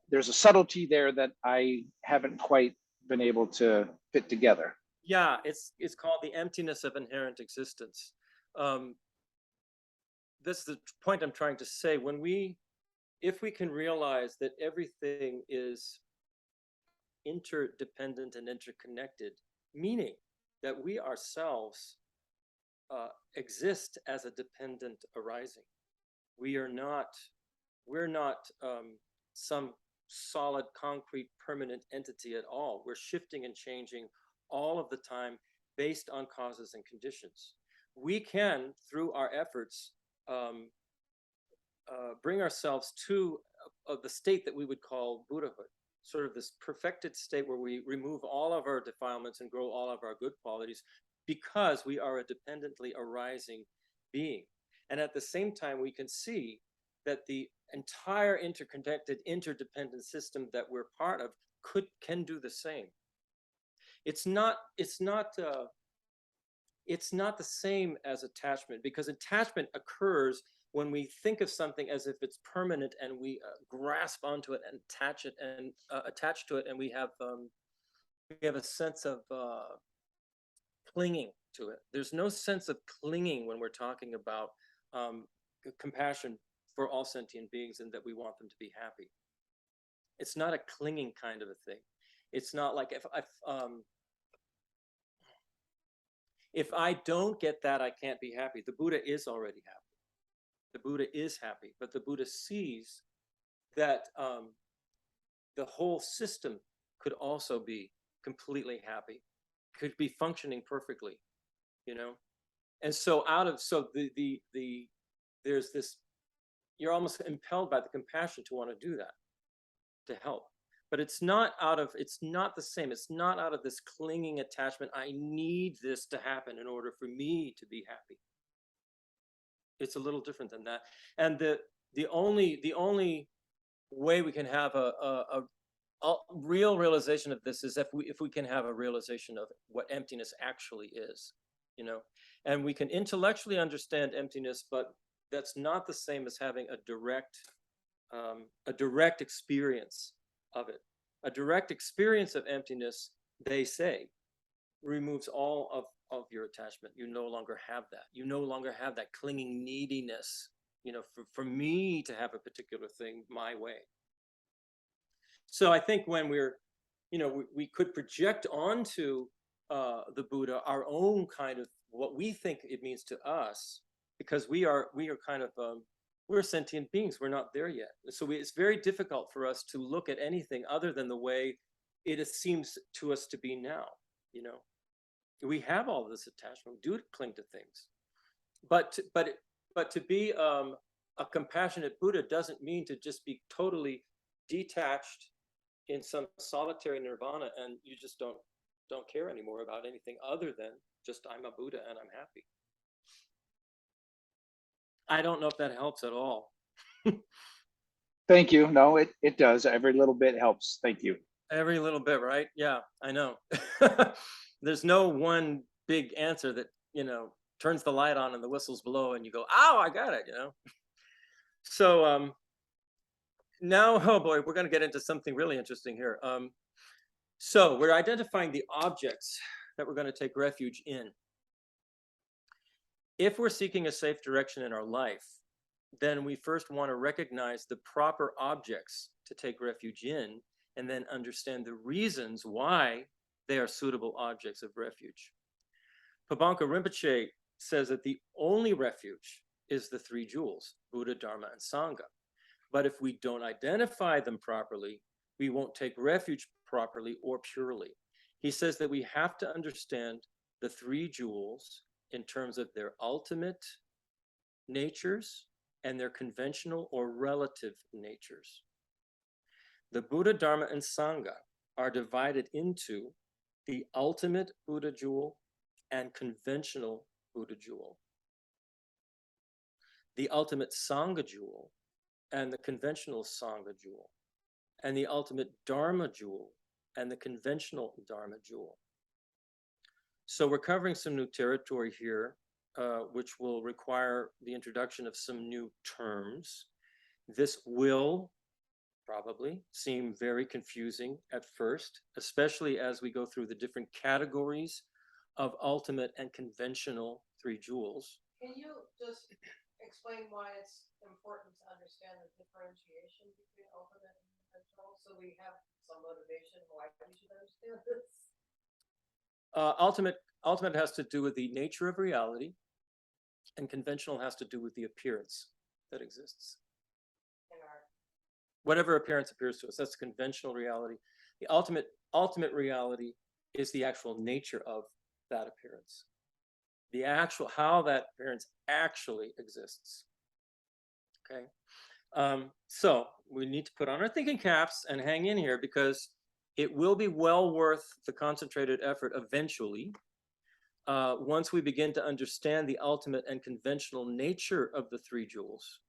there's a subtlety there that I haven't quite been able to fit together. Yeah, it's called the emptiness of inherent existence. This is the point I'm trying to say. If we can realize that everything is interdependent and interconnected, meaning that we ourselves exist as a dependent arising. We're not some solid, concrete, permanent entity at all. We're shifting and changing all of the time based on causes and conditions. We can, through our efforts, bring ourselves to the state that we would call Buddhahood, sort of this perfected state where we remove all of our defilements and grow all of our good qualities because we are a dependently arising being. And at the same time, we can see that the entire interconnected, interdependent system that we're part of can do the same. It's not the same as attachment, because attachment occurs when we think of something as if it's permanent and we grasp onto it and attach to it, and we have a sense of clinging to it. There's no sense of clinging when we're talking about compassion for all sentient beings and that we want them to be happy. It's not a clinging kind of a thing. It's not like if I don't get that, I can't be happy. The Buddha is already happy. The Buddha is happy, but the Buddha sees that the whole system could also be completely happy, could be functioning perfectly, you know. And so there's this, you're almost impelled by the compassion to want to do that, to help. But it's not the same. It's not out of this clinging attachment. I need this to happen in order for me to be happy. It's a little different than that. And the only way we can have a real realization of this is if we can have a realization of what emptiness actually is, you know. And we can intellectually understand emptiness, but that's not the same as having a direct experience of it. A direct experience of emptiness, they say, removes all of your attachment. You no longer have that. You no longer have that clinging neediness, for me to have a particular thing my way. So I think when we could project onto the Buddha our own kind of what we think it means to us, because we are kind of we're sentient beings. We're not there yet. So it's very difficult for us to look at anything other than the way it seems to us to be now. We have all this attachment. We do cling to things, but to be a compassionate Buddha doesn't mean to just be totally detached in some solitary nirvana and you just don't care anymore about anything other than just I'm a Buddha and I'm happy. I don't know if that helps at all. Thank you. No, it does. Every little bit helps. Thank you. Every little bit, right? Yeah, I know. There's no one big answer that, turns the light on and the whistles blow and you go, "Ow, I got it," So now, oh boy, we're going to get into something really interesting here. So we're identifying the objects that we're going to take refuge in. If we're seeking a safe direction in our life, then we first want to recognize the proper objects to take refuge in, and then understand the reasons why they are suitable objects of refuge. Pabanka Rinpoche says that the only refuge is the three jewels, Buddha, Dharma, and Sangha. But if we don't identify them properly, we won't take refuge properly or purely. He says that we have to understand the three jewels in terms of their ultimate natures and their conventional or relative natures. The Buddha, Dharma, and Sangha are divided into the ultimate Buddha jewel and conventional Buddha jewel. The ultimate Sangha jewel and the conventional Sangha jewel, and the ultimate Dharma jewel and the conventional Dharma jewel. So we're covering some new territory here, which will require the introduction of some new terms. This will probably seem very confusing at first, especially as we go through the different categories of ultimate and conventional three jewels. Can you just explain why it's important to understand the differentiation between ultimate and conventional, so we have some motivation why we should understand this? Ultimate has to do with the nature of reality, and conventional has to do with the appearance that exists. Whatever appearance appears to us, that's conventional reality. The ultimate reality is the actual nature of that appearance. The actual, how that appearance actually exists. Okay. So we need to put on our thinking caps and hang in here, because it will be well worth the concentrated effort eventually. Once we begin to understand the ultimate and conventional nature of the three jewels,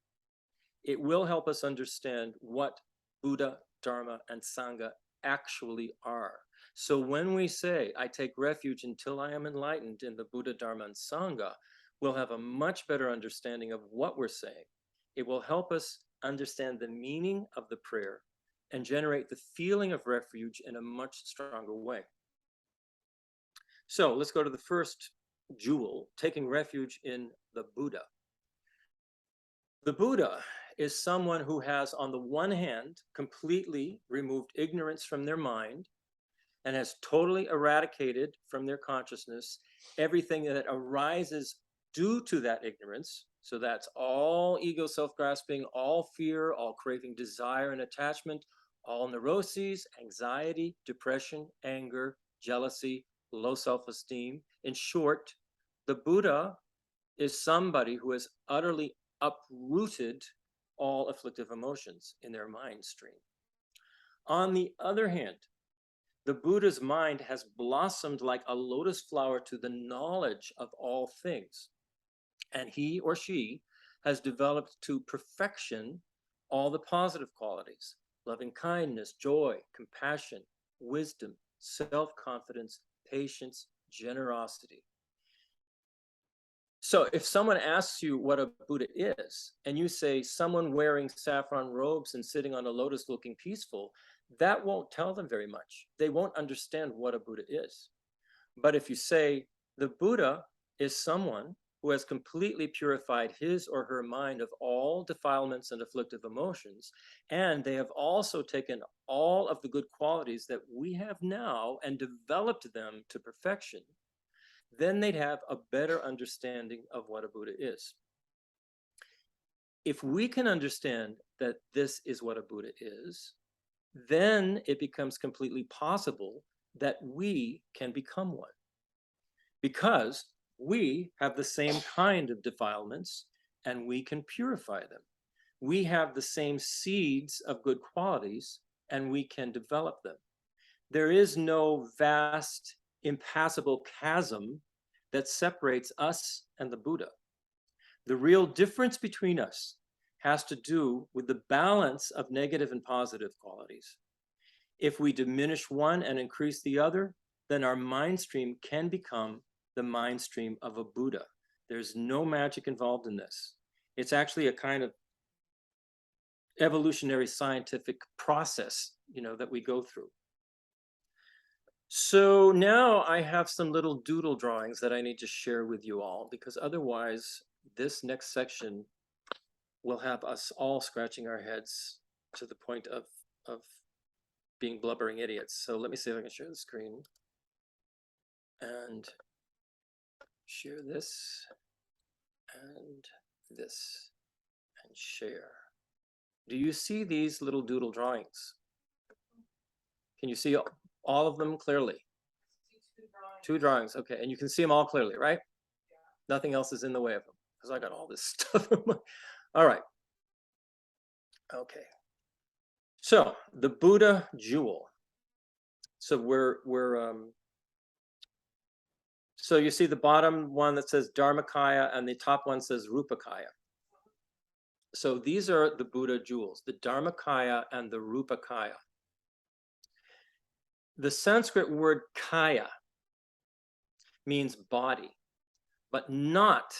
it will help us understand what Buddha, Dharma, and Sangha actually are. So when we say, I take refuge until I am enlightened in the Buddha, Dharma, and Sangha, we'll have a much better understanding of what we're saying. It will help us understand the meaning of the prayer and generate the feeling of refuge in a much stronger way. So let's go to the first jewel, taking refuge in the Buddha. The Buddha is someone who has, on the one hand, completely removed ignorance from their mind and has totally eradicated from their consciousness everything that arises due to that ignorance. So that's all ego, self-grasping, all fear, all craving, desire, and attachment, all neuroses, anxiety, depression, anger, jealousy, low self-esteem. In short, the Buddha is somebody who has utterly uprooted all afflictive emotions in their mind stream. On the other hand, the Buddha's mind has blossomed like a lotus flower to the knowledge of all things. And he or she has developed to perfection all the positive qualities: loving kindness, joy, compassion, wisdom, self-confidence, patience, generosity. So if someone asks you what a Buddha is, and you say someone wearing saffron robes and sitting on a lotus looking peaceful, that won't tell them very much. They won't understand what a Buddha is. But if you say the Buddha is someone who has completely purified his or her mind of all defilements and afflictive emotions, and they have also taken all of the good qualities that we have now and developed them to perfection, then they'd have a better understanding of what a Buddha is. If we can understand that this is what a Buddha is, then it becomes completely possible that we can become one. Because we have the same kind of defilements and we can purify them. We have the same seeds of good qualities and we can develop them. There is no vast, impassable chasm that separates us and the Buddha. The real difference between us has to do with the balance of negative and positive qualities. If we diminish one and increase the other, then our mind stream can become the mind stream of a Buddha. There's no magic involved in this. It's actually a kind of evolutionary scientific process, that we go through. So now I have some little doodle drawings that I need to share with you all, because otherwise this next section will have us all scratching our heads to the point of being blubbering idiots. So let me see if I can share the screen and share this and this and share. Do you see these little doodle drawings? Can you see all of them clearly? Two drawings, okay. And you can see them all clearly, right? Yeah. Nothing else is in the way of them, because I got all this stuff. All right. Okay. So the Buddha jewel. So so you see the bottom one that says Dharmakaya and the top one says Rupakaya. So these are the Buddha jewels, the Dharmakaya and the Rupakaya. The Sanskrit word kaya means body, but not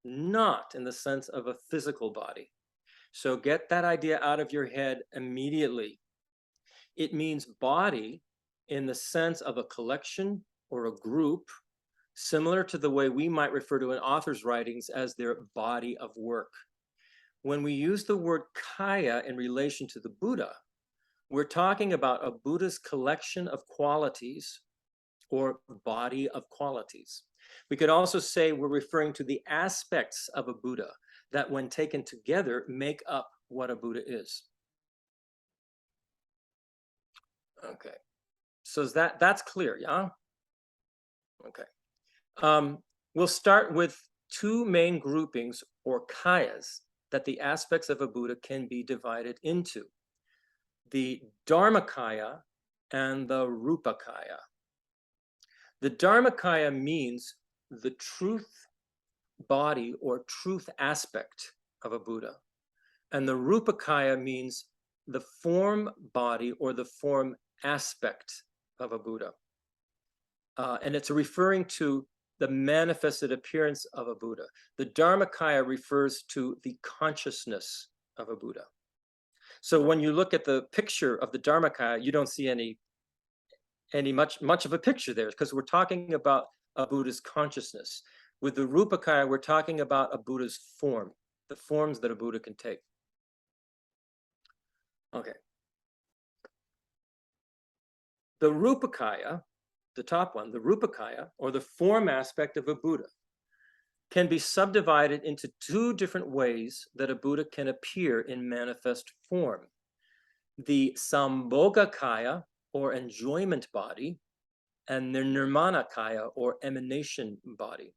in the sense of a physical body. So get that idea out of your head immediately. It means body in the sense of a collection or a group, similar to the way we might refer to an author's writings as their body of work. When we use the word kaya in relation to the Buddha, we're talking about a Buddha's collection of qualities or body of qualities. We could also say we're referring to the aspects of a Buddha that when taken together make up what a Buddha is. Okay, so that's clear, yeah? Okay. We'll start with two main groupings or kayas that the aspects of a Buddha can be divided into: the Dharmakaya and the Rupakaya. The Dharmakaya means the truth body or truth aspect of a Buddha. And the Rupakaya means the form body or the form aspect of a Buddha. And it's referring to the manifested appearance of a Buddha. The Dharmakaya refers to the consciousness of a Buddha. So when you look at the picture of the Dharmakaya, you don't see any much of a picture there, because we're talking about a Buddha's consciousness. With the Rupakaya, we're talking about a Buddha's form, the forms that a Buddha can take. Okay. The Rupakaya, the top one, the Rupakaya, or the form aspect of a Buddha, can be subdivided into two different ways that a Buddha can appear in manifest form: the Sambhogakaya, or enjoyment body, and the Nirmanakaya, or emanation body.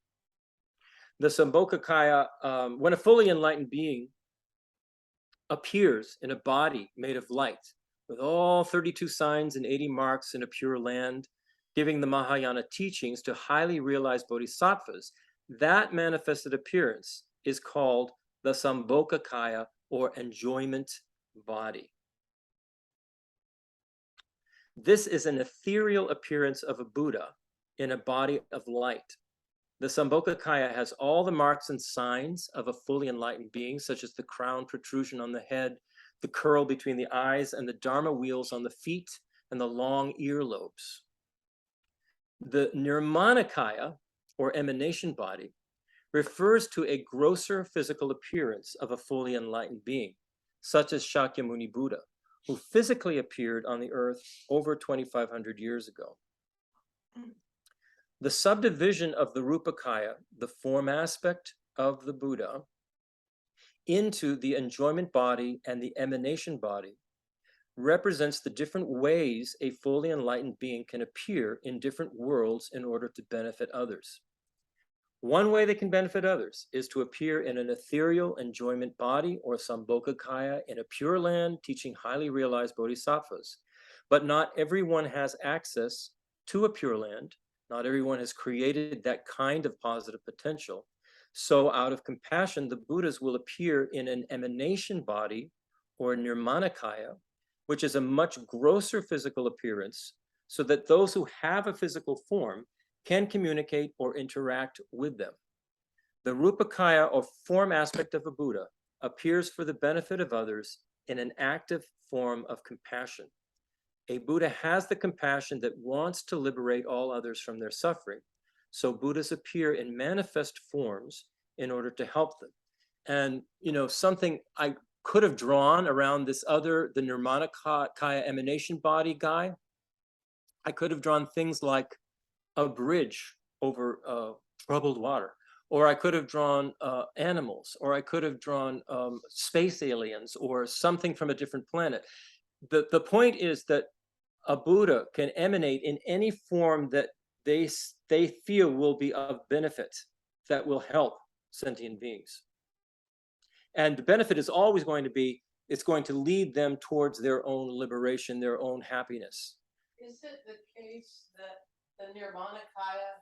The Sambhogakaya, when a fully enlightened being appears in a body made of light, with all 32 signs and 80 marks in a pure land, giving the Mahayana teachings to highly realized bodhisattvas, that manifested appearance is called the Sambhogakaya, or enjoyment body. This is an ethereal appearance of a Buddha in a body of light. The Sambhogakaya has all the marks and signs of a fully enlightened being, such as the crown protrusion on the head, the curl between the eyes, and the Dharma wheels on the feet, and the long earlobes. The Nirmanakaya, or emanation body, refers to a grosser physical appearance of a fully enlightened being, such as Shakyamuni Buddha, who physically appeared on the earth over 2,500 years ago. The subdivision of the Rupakaya, the form aspect of the Buddha, into the enjoyment body and the emanation body represents the different ways a fully enlightened being can appear in different worlds in order to benefit others. One way they can benefit others is to appear in an ethereal enjoyment body or Sambhogakaya in a pure land teaching highly realized bodhisattvas. But not everyone has access to a pure land. Not everyone has created that kind of positive potential. So out of compassion, the Buddhas will appear in an emanation body or nirmanakaya, which is a much grosser physical appearance, so that those who have a physical form can communicate or interact with them. The Rupakaya or form aspect of a Buddha appears for the benefit of others in an active form of compassion. A Buddha has the compassion that wants to liberate all others from their suffering. So Buddhas appear in manifest forms in order to help them. And, you know, something I could have drawn around this other, the Nirmanakaya emanation body guy, I could have drawn things like a bridge over troubled water, or I could have drawn animals, or I could have drawn space aliens, or something from a different planet. The point is that a Buddha can emanate in any form that they feel will be of benefit, that will help sentient beings. And the benefit is always going to be, it's going to lead them towards their own liberation, their own happiness. Is it the case that the Nirmanakaya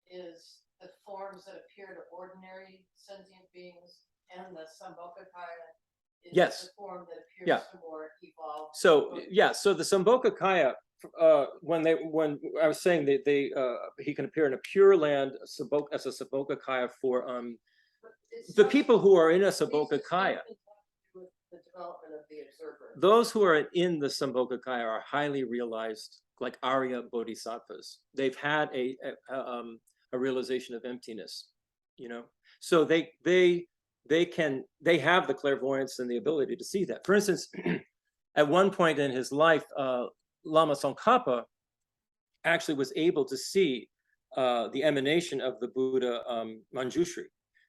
is the forms that appear to ordinary sentient beings, and the Sambhogakaya is Yes. the form that appears Yeah. to more evolved? So yeah, so the Sambhogakaya, when I was saying that he can appear in a pure land as a Sambhogakaya for the people who are in a Sambhogakaya. With the development of the observer. Those who are in the Sambhogakaya are highly realized, like Arya Bodhisattvas. They've had a realization of emptiness, you know. So they have the clairvoyance and the ability to see that. For instance, at one point in his life, Lama Tsongkhapa actually was able to see the emanation of the Buddha Manjushri.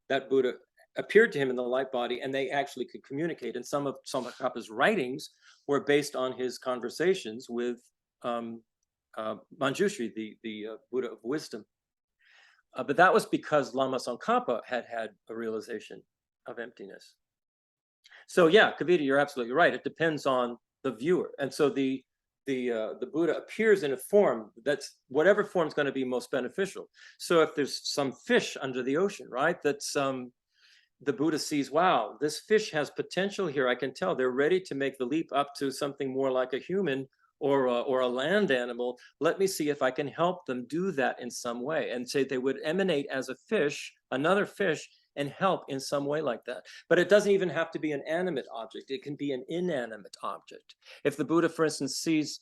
That Buddha appeared to him in the light body, and they actually could communicate. And some of Tsongkhapa's writings were based on his conversations with Manjushri, the Buddha of wisdom. But that was because Lama Tsongkhapa had a realization of emptiness. So yeah, Kavita, you're absolutely right. It depends on the viewer. And so the Buddha appears in a form that's whatever form is going to be most beneficial. So if there's some fish under the ocean, right, that's the Buddha sees, wow, this fish has potential here. I can tell they're ready to make the leap up to something more like a human or a land animal. Let me see if I can help them do that in some way. And say they would emanate as a fish, another fish, and help in some way like that. But it doesn't even have to be an animate object. It can be an inanimate object. If the Buddha, for instance, sees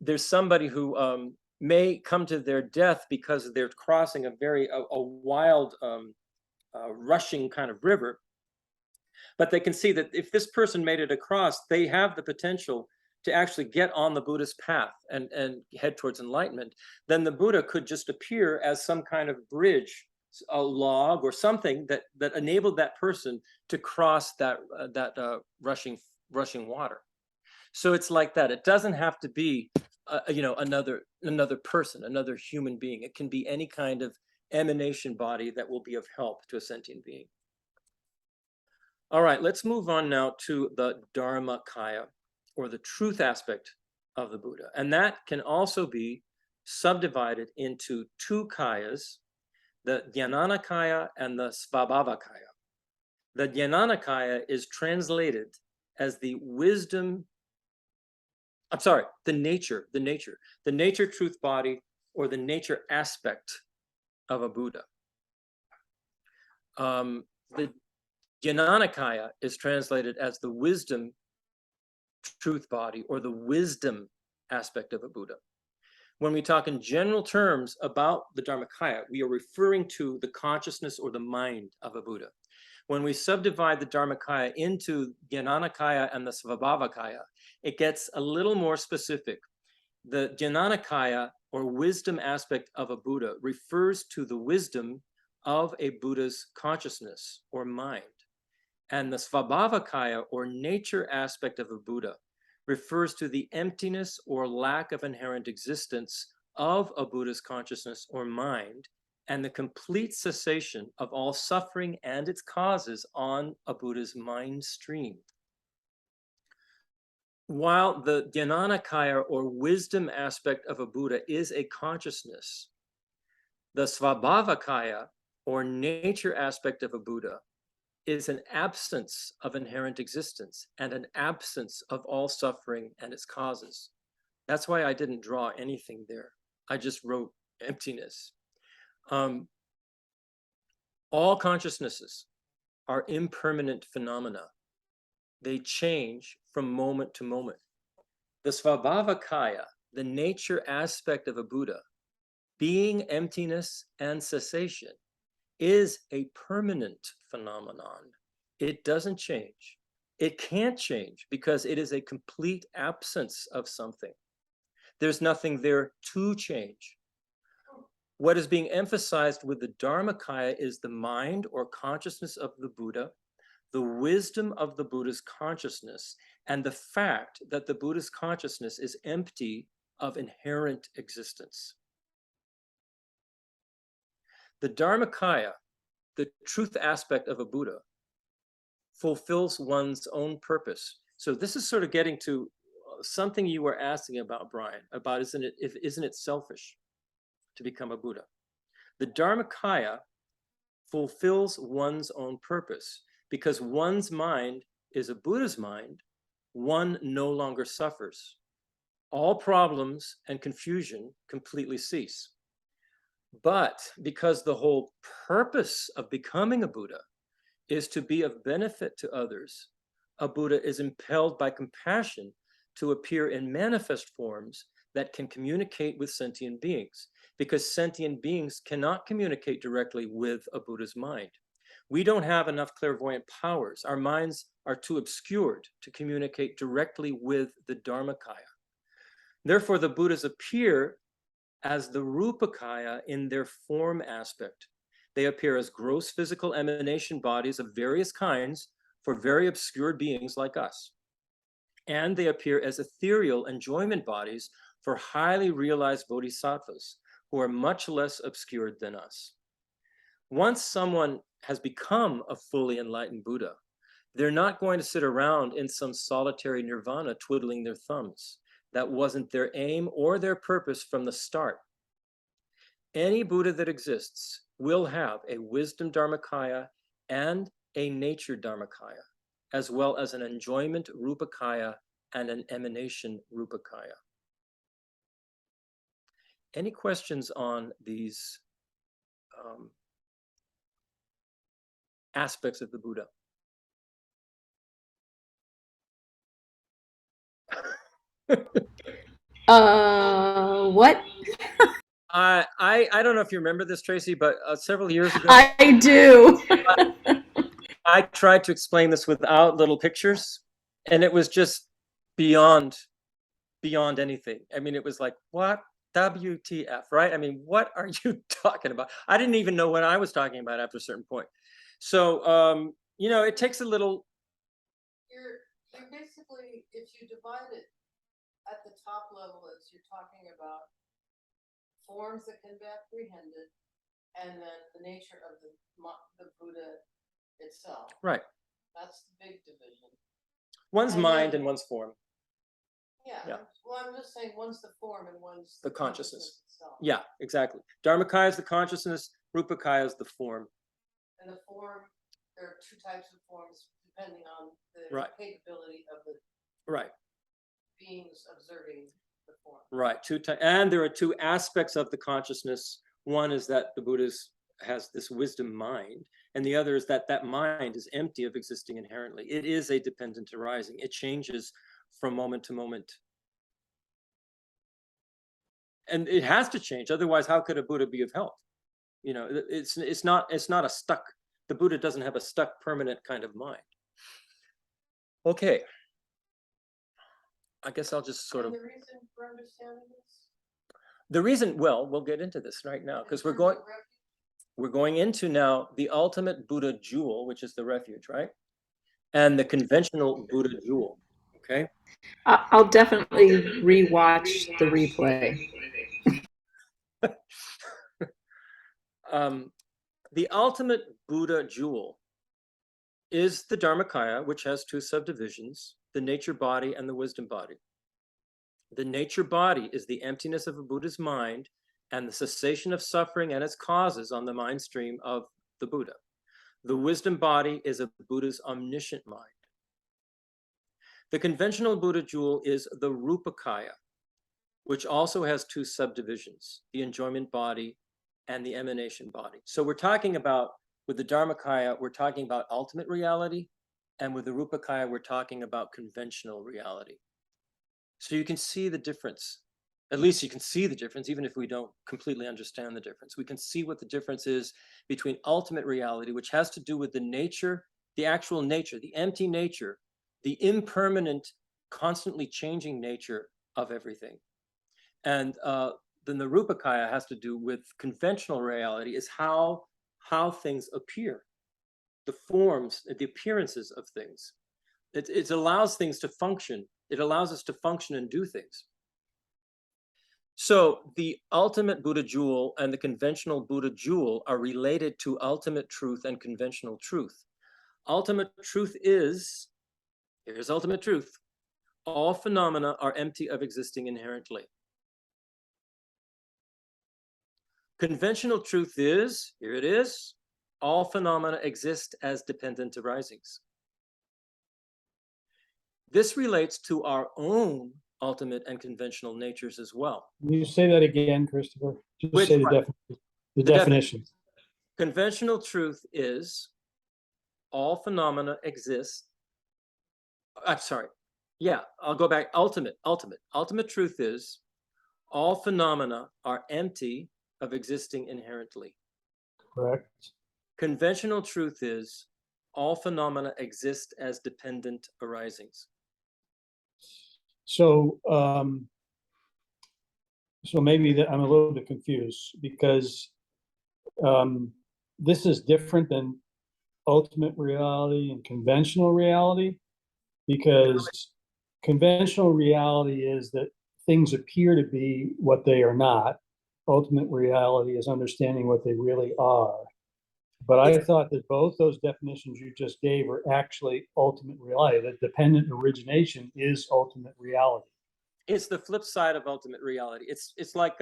there's somebody who may come to their death because they're crossing a wild, rushing kind of river, but they can see that if this person made it across, they have the potential to actually get on the Buddha's path and head towards enlightenment. Then the Buddha could just appear as some kind of bridge, a log or something that enabled that person to cross that rushing water. So it's like that. It doesn't have to be another person, another human being. It can be any kind of emanation body that will be of help to a sentient being. All right, let's move on now to the Dharmakaya, or the truth aspect of the Buddha. And that can also be subdivided into two kayas, the Jnanakaya and the Svabhavakaya. The Jnanakaya is translated as the nature truth body, or the nature aspect of a Buddha. The Jnanakaya is translated as the wisdom truth body, or the wisdom aspect of a Buddha. When we talk in general terms about the Dharmakaya, we are referring to the consciousness or the mind of a Buddha. When we subdivide the Dharmakaya into Jnanakaya and the Svabhavakaya, it gets a little more specific. The Jnanakaya, or wisdom aspect of a Buddha, refers to the wisdom of a Buddha's consciousness or mind. And the Svabhavakaya, or nature aspect of a Buddha, refers to the emptiness or lack of inherent existence of a Buddha's consciousness or mind, and the complete cessation of all suffering and its causes on a Buddha's mind stream. While the Jnanakaya, or wisdom aspect of a Buddha, is a consciousness, the Svabhavakaya, or nature aspect of a Buddha, is an absence of inherent existence and an absence of all suffering and its causes. That's why I didn't draw anything there. I just wrote emptiness. All consciousnesses are impermanent phenomena. They change from moment to moment. The Svabhavakaya, the nature aspect of a Buddha, being emptiness and cessation, is a permanent phenomenon. It doesn't change. It can't change because it is a complete absence of something. There's nothing there to change. What is being emphasized with the Dharmakaya is the mind or consciousness of the Buddha, the wisdom of the Buddha's consciousness, and the fact that the Buddha's consciousness is empty of inherent existence. The Dharmakaya, the truth aspect of a Buddha, fulfills one's own purpose. So this is sort of getting to something you were asking about, Brian, about isn't it selfish to become a Buddha? The Dharmakaya fulfills one's own purpose because one's mind is a Buddha's mind. One no longer suffers. All problems and confusion completely cease. But because the whole purpose of becoming a Buddha is to be of benefit to others, a Buddha is impelled by compassion to appear in manifest forms that can communicate with sentient beings, because sentient beings cannot communicate directly with a Buddha's mind. We don't have enough clairvoyant powers. Our minds are too obscured to communicate directly with the Dharmakaya. Therefore, the Buddhas appear as the Rupakaya in their form aspect. They appear as gross physical emanation bodies of various kinds for very obscure beings like us. And they appear as ethereal enjoyment bodies for highly realized bodhisattvas who are much less obscured than us. Once someone has become a fully enlightened Buddha, they're not going to sit around in some solitary nirvana twiddling their thumbs. That wasn't their aim or their purpose from the start. Any Buddha that exists will have a wisdom Dharmakaya and a nature Dharmakaya, as well as an enjoyment Rupakaya and an emanation Rupakaya. Any questions on these aspects of the Buddha? What? I don't know if you remember this, Tracy, but several years ago, I do. I tried to explain this without little pictures, and it was just beyond anything. I mean, it was like, what? WTF, right? I mean, what are you talking about? I didn't even know what I was talking about after a certain point. So, it takes a little. You're basically, if you divide it at the top level, as you're talking about forms that can be apprehended, and then the nature of the Buddha itself. Right. That's the big division. One's And mind then- and one's form. Yeah. Well, I'm just saying one's the form and one's The consciousness. itself. Yeah, exactly. Dharmakaya is the consciousness, Rupakaya is the form. And the form, there are two types of forms depending on the Right. capability of the Right. beings observing the form. Right. And there are two aspects of the consciousness. One is that the Buddha has this wisdom mind, and the other is that that mind is empty of existing inherently. It is a dependent arising. It changes from moment to moment. and it has to change. Otherwise, how could a Buddha be of help? You know, it's not a stuck. The Buddha doesn't have a stuck permanent kind of mind. Okay. I guess I'll just sort of. And the reason for understanding this? The reason, well, we'll get into this right now because In terms of refuge? we're going into now the ultimate Buddha jewel, which is the refuge, right? And the conventional Buddha jewel. Okay. I'll definitely rewatch the replay. The ultimate Buddha jewel is the Dharmakaya, which has two subdivisions, the nature body and the wisdom body. The nature body is the emptiness of a Buddha's mind and the cessation of suffering and its causes on the mind stream of the Buddha. The wisdom body is a Buddha's omniscient mind. The conventional Buddha jewel is the Rupakaya, which also has two subdivisions, the enjoyment body and the emanation body. So we're talking about, with the Dharmakaya, we're talking about ultimate reality, and with the Rupakaya, we're talking about conventional reality. So you can see the difference. At least you can see the difference, even if we don't completely understand the difference. We can see what the difference is between ultimate reality, which has to do with the nature, the actual nature, the empty nature, the impermanent, constantly changing nature of everything. And then the Rupakaya has to do with conventional reality, is how things appear, the forms, the appearances of things. It allows things to function. It allows us to function and do things. So the ultimate Buddha jewel and the conventional Buddha jewel are related to ultimate truth and conventional truth. Ultimate truth is, here's ultimate truth, all phenomena are empty of existing inherently. Conventional truth is, here it is, all phenomena exist as dependent arisings. This relates to our own ultimate and conventional natures as well. Can you say that again, Christopher? Just Which say one? the definition. Conventional truth is all phenomena exist. I'm sorry. Yeah, I'll go back. Ultimate truth is all phenomena are empty of existing inherently. Correct. Conventional truth is all phenomena exist as dependent arisings. So, so maybe that I'm a little bit confused because this is different than ultimate reality and conventional reality, because conventional reality is that things appear to be what they are not. Ultimate reality is understanding what they really are. But I thought that both those definitions you just gave are actually ultimate reality, that dependent origination is ultimate reality. It's the flip side of ultimate reality. It's like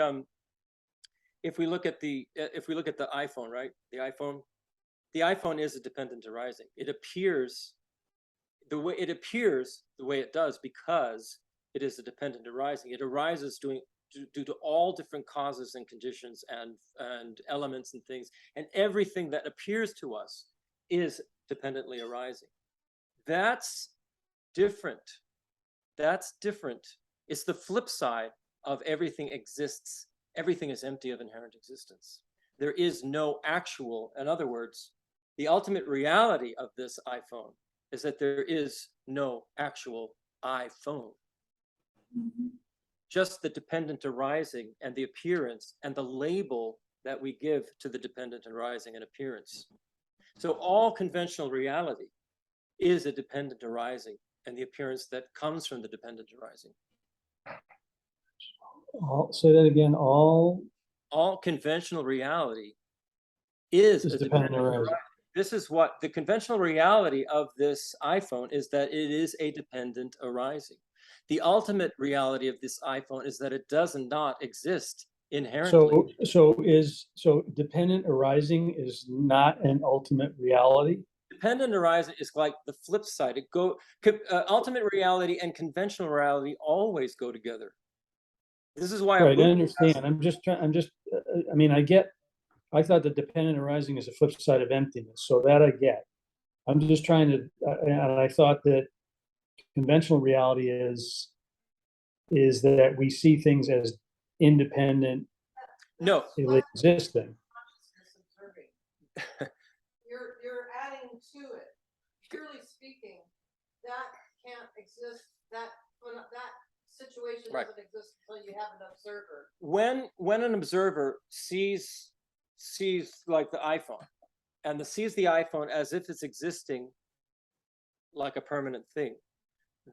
if we look at the iPhone, right? The iPhone is a dependent arising. It appears the way it does because it is a dependent arising. It arises due to all different causes and conditions and elements and things, and everything that appears to us is dependently arising. That's different. It's the flip side of everything exists. Everything is empty of inherent existence. There is no actual, in other words, the ultimate reality of this iPhone is that there is no actual iPhone. Just the dependent arising and the appearance and the label that we give to the dependent arising and appearance. So all conventional reality is a dependent arising and the appearance that comes from the dependent arising. Say that again. All conventional reality is a dependent arising. This is what the conventional reality of this iPhone is, that it is a dependent arising. The ultimate reality of this iPhone is that it does not exist inherently. So dependent arising is not an ultimate reality. Dependent arising is like the flip side. Ultimate reality and conventional reality always go together. This is why. Right, I understand. I mean, I thought that dependent arising is a flip side of emptiness, so that I get. I'm just trying to, and I thought that conventional reality is that we see things as independently No, existing. Consciousness observing. You're adding to it. Purely speaking, that can't exist. That situation Right. doesn't exist until you have an observer. when an observer sees like the iPhone and sees the iPhone as if it's existing like a permanent thing,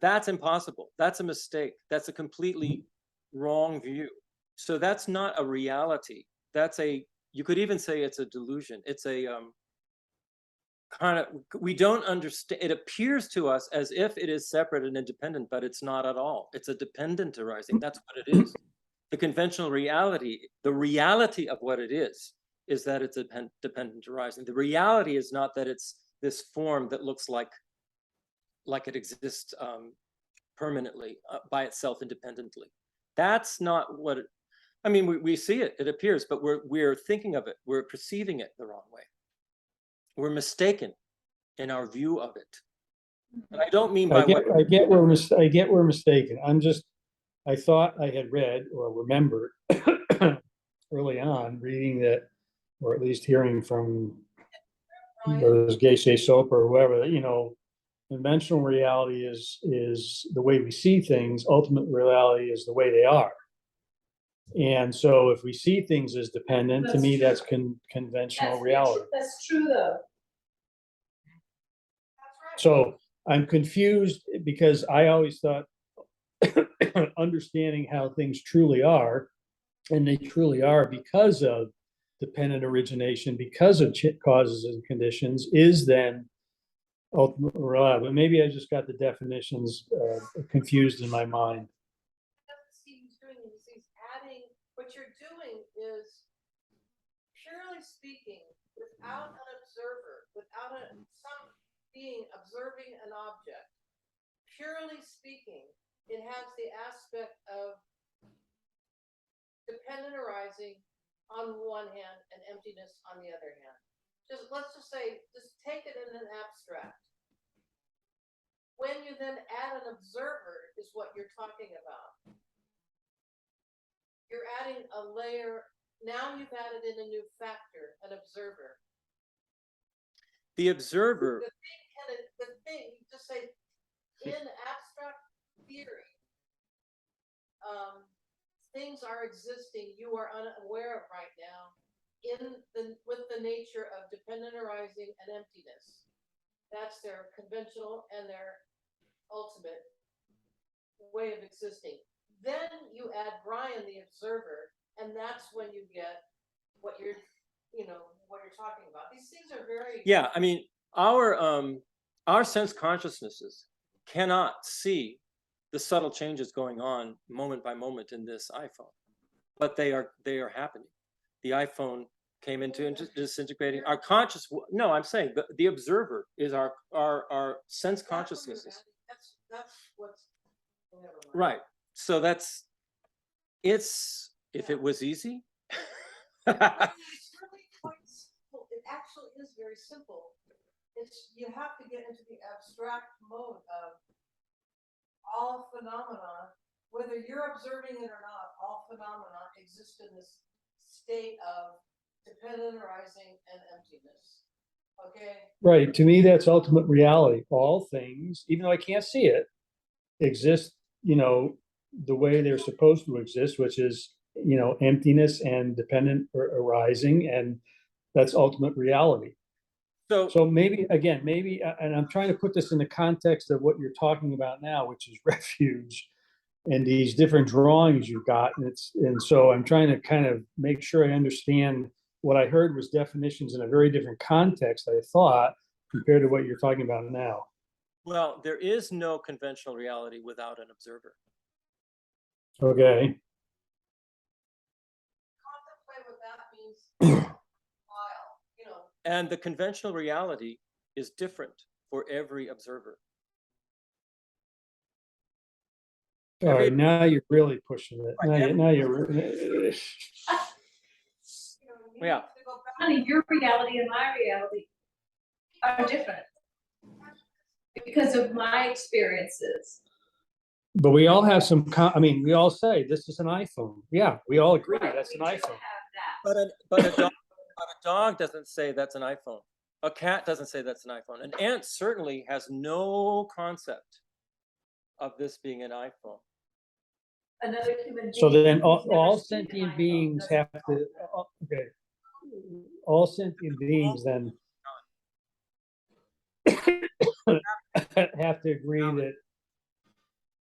that's impossible. That's a mistake. That's a completely wrong view. So that's not a reality. That's you could even say it's a delusion. It's a kind of, we don't understand. It appears to us as if it is separate and independent, but it's not at all. It's a dependent arising. That's what it is. The conventional reality, the reality of what it is that it's a dependent arising. The reality is not that it's this form that looks like it exists permanently by itself independently. That's not what it, I mean, we see it, it appears, but we're thinking of it, we're perceiving it the wrong way. We're mistaken in our view of it. And I don't mean by I get we're mistaken. I thought I had read or remembered early on reading that, or at least hearing from whether it was Geshe Sopa or whoever, that, you know, conventional reality is the way we see things. Ultimate reality is the way they are. And so if we see things as dependent, to me, that's conventional reality. That's true, though. That's right. So I'm confused because I always thought understanding how things truly are, and they truly are because of dependent origination, because of causes and conditions, is then ultimate reality. But maybe I just got the definitions confused in my mind. He's doing is he's adding, what you're doing is, purely speaking, without an observer, without some being observing an object, purely speaking, it has the aspect of dependent arising on one hand and emptiness on the other hand. Let's just say, just take it in an abstract. When you then add an observer is what you're talking about. You're adding a layer. Now you've added in a new factor, an observer. the observer. The thing, just say, in abstract theory, things are existing you are unaware of right now with the nature of dependent arising and emptiness. That's their conventional and their ultimate way of existing. Then you add Brian, the observer, and that's when you get what you're talking about. These things are very, Yeah, I mean, our sense consciousnesses cannot see the subtle changes going on moment by moment in this iPhone, but they are happening. The iPhone came into disintegrating our conscious. No, I'm saying the observer is our sense consciousnesses. that's what's Right. So it's if it was easy. It's really quite simple. It actually is very simple. You have to get into the abstract mode of all phenomena, whether you're observing it or not, all phenomena exist in this state of dependent arising and emptiness. Okay? Right. To me, that's ultimate reality. All things, even though I can't see it, exist, you know, the way they're supposed to exist, which is, you know, emptiness and dependent arising, and that's ultimate reality. So maybe, again, and I'm trying to put this in the context of what you're talking about now, which is refuge and these different drawings you've got. And so I'm trying to kind of make sure I understand what I heard was definitions in a very different context, I thought, compared to what you're talking about now. Well, there is no conventional reality without an observer. Okay. Contemplate what that means. And the conventional reality is different for every observer. All right, now you're really pushing it. Now you're. Yeah. Honey, your reality and my reality are different because of my experiences. But we all have some, I mean, we all say this is an iPhone. Yeah, we all agree that's an We do iPhone. have that. But a dog doesn't say that's an iPhone. A cat doesn't say that's an iPhone. An ant certainly has no concept of this being an iPhone. Another human being. So then who's never all seen an sentient iPhone beings doesn't have know. to, okay. All sentient beings then have to agree that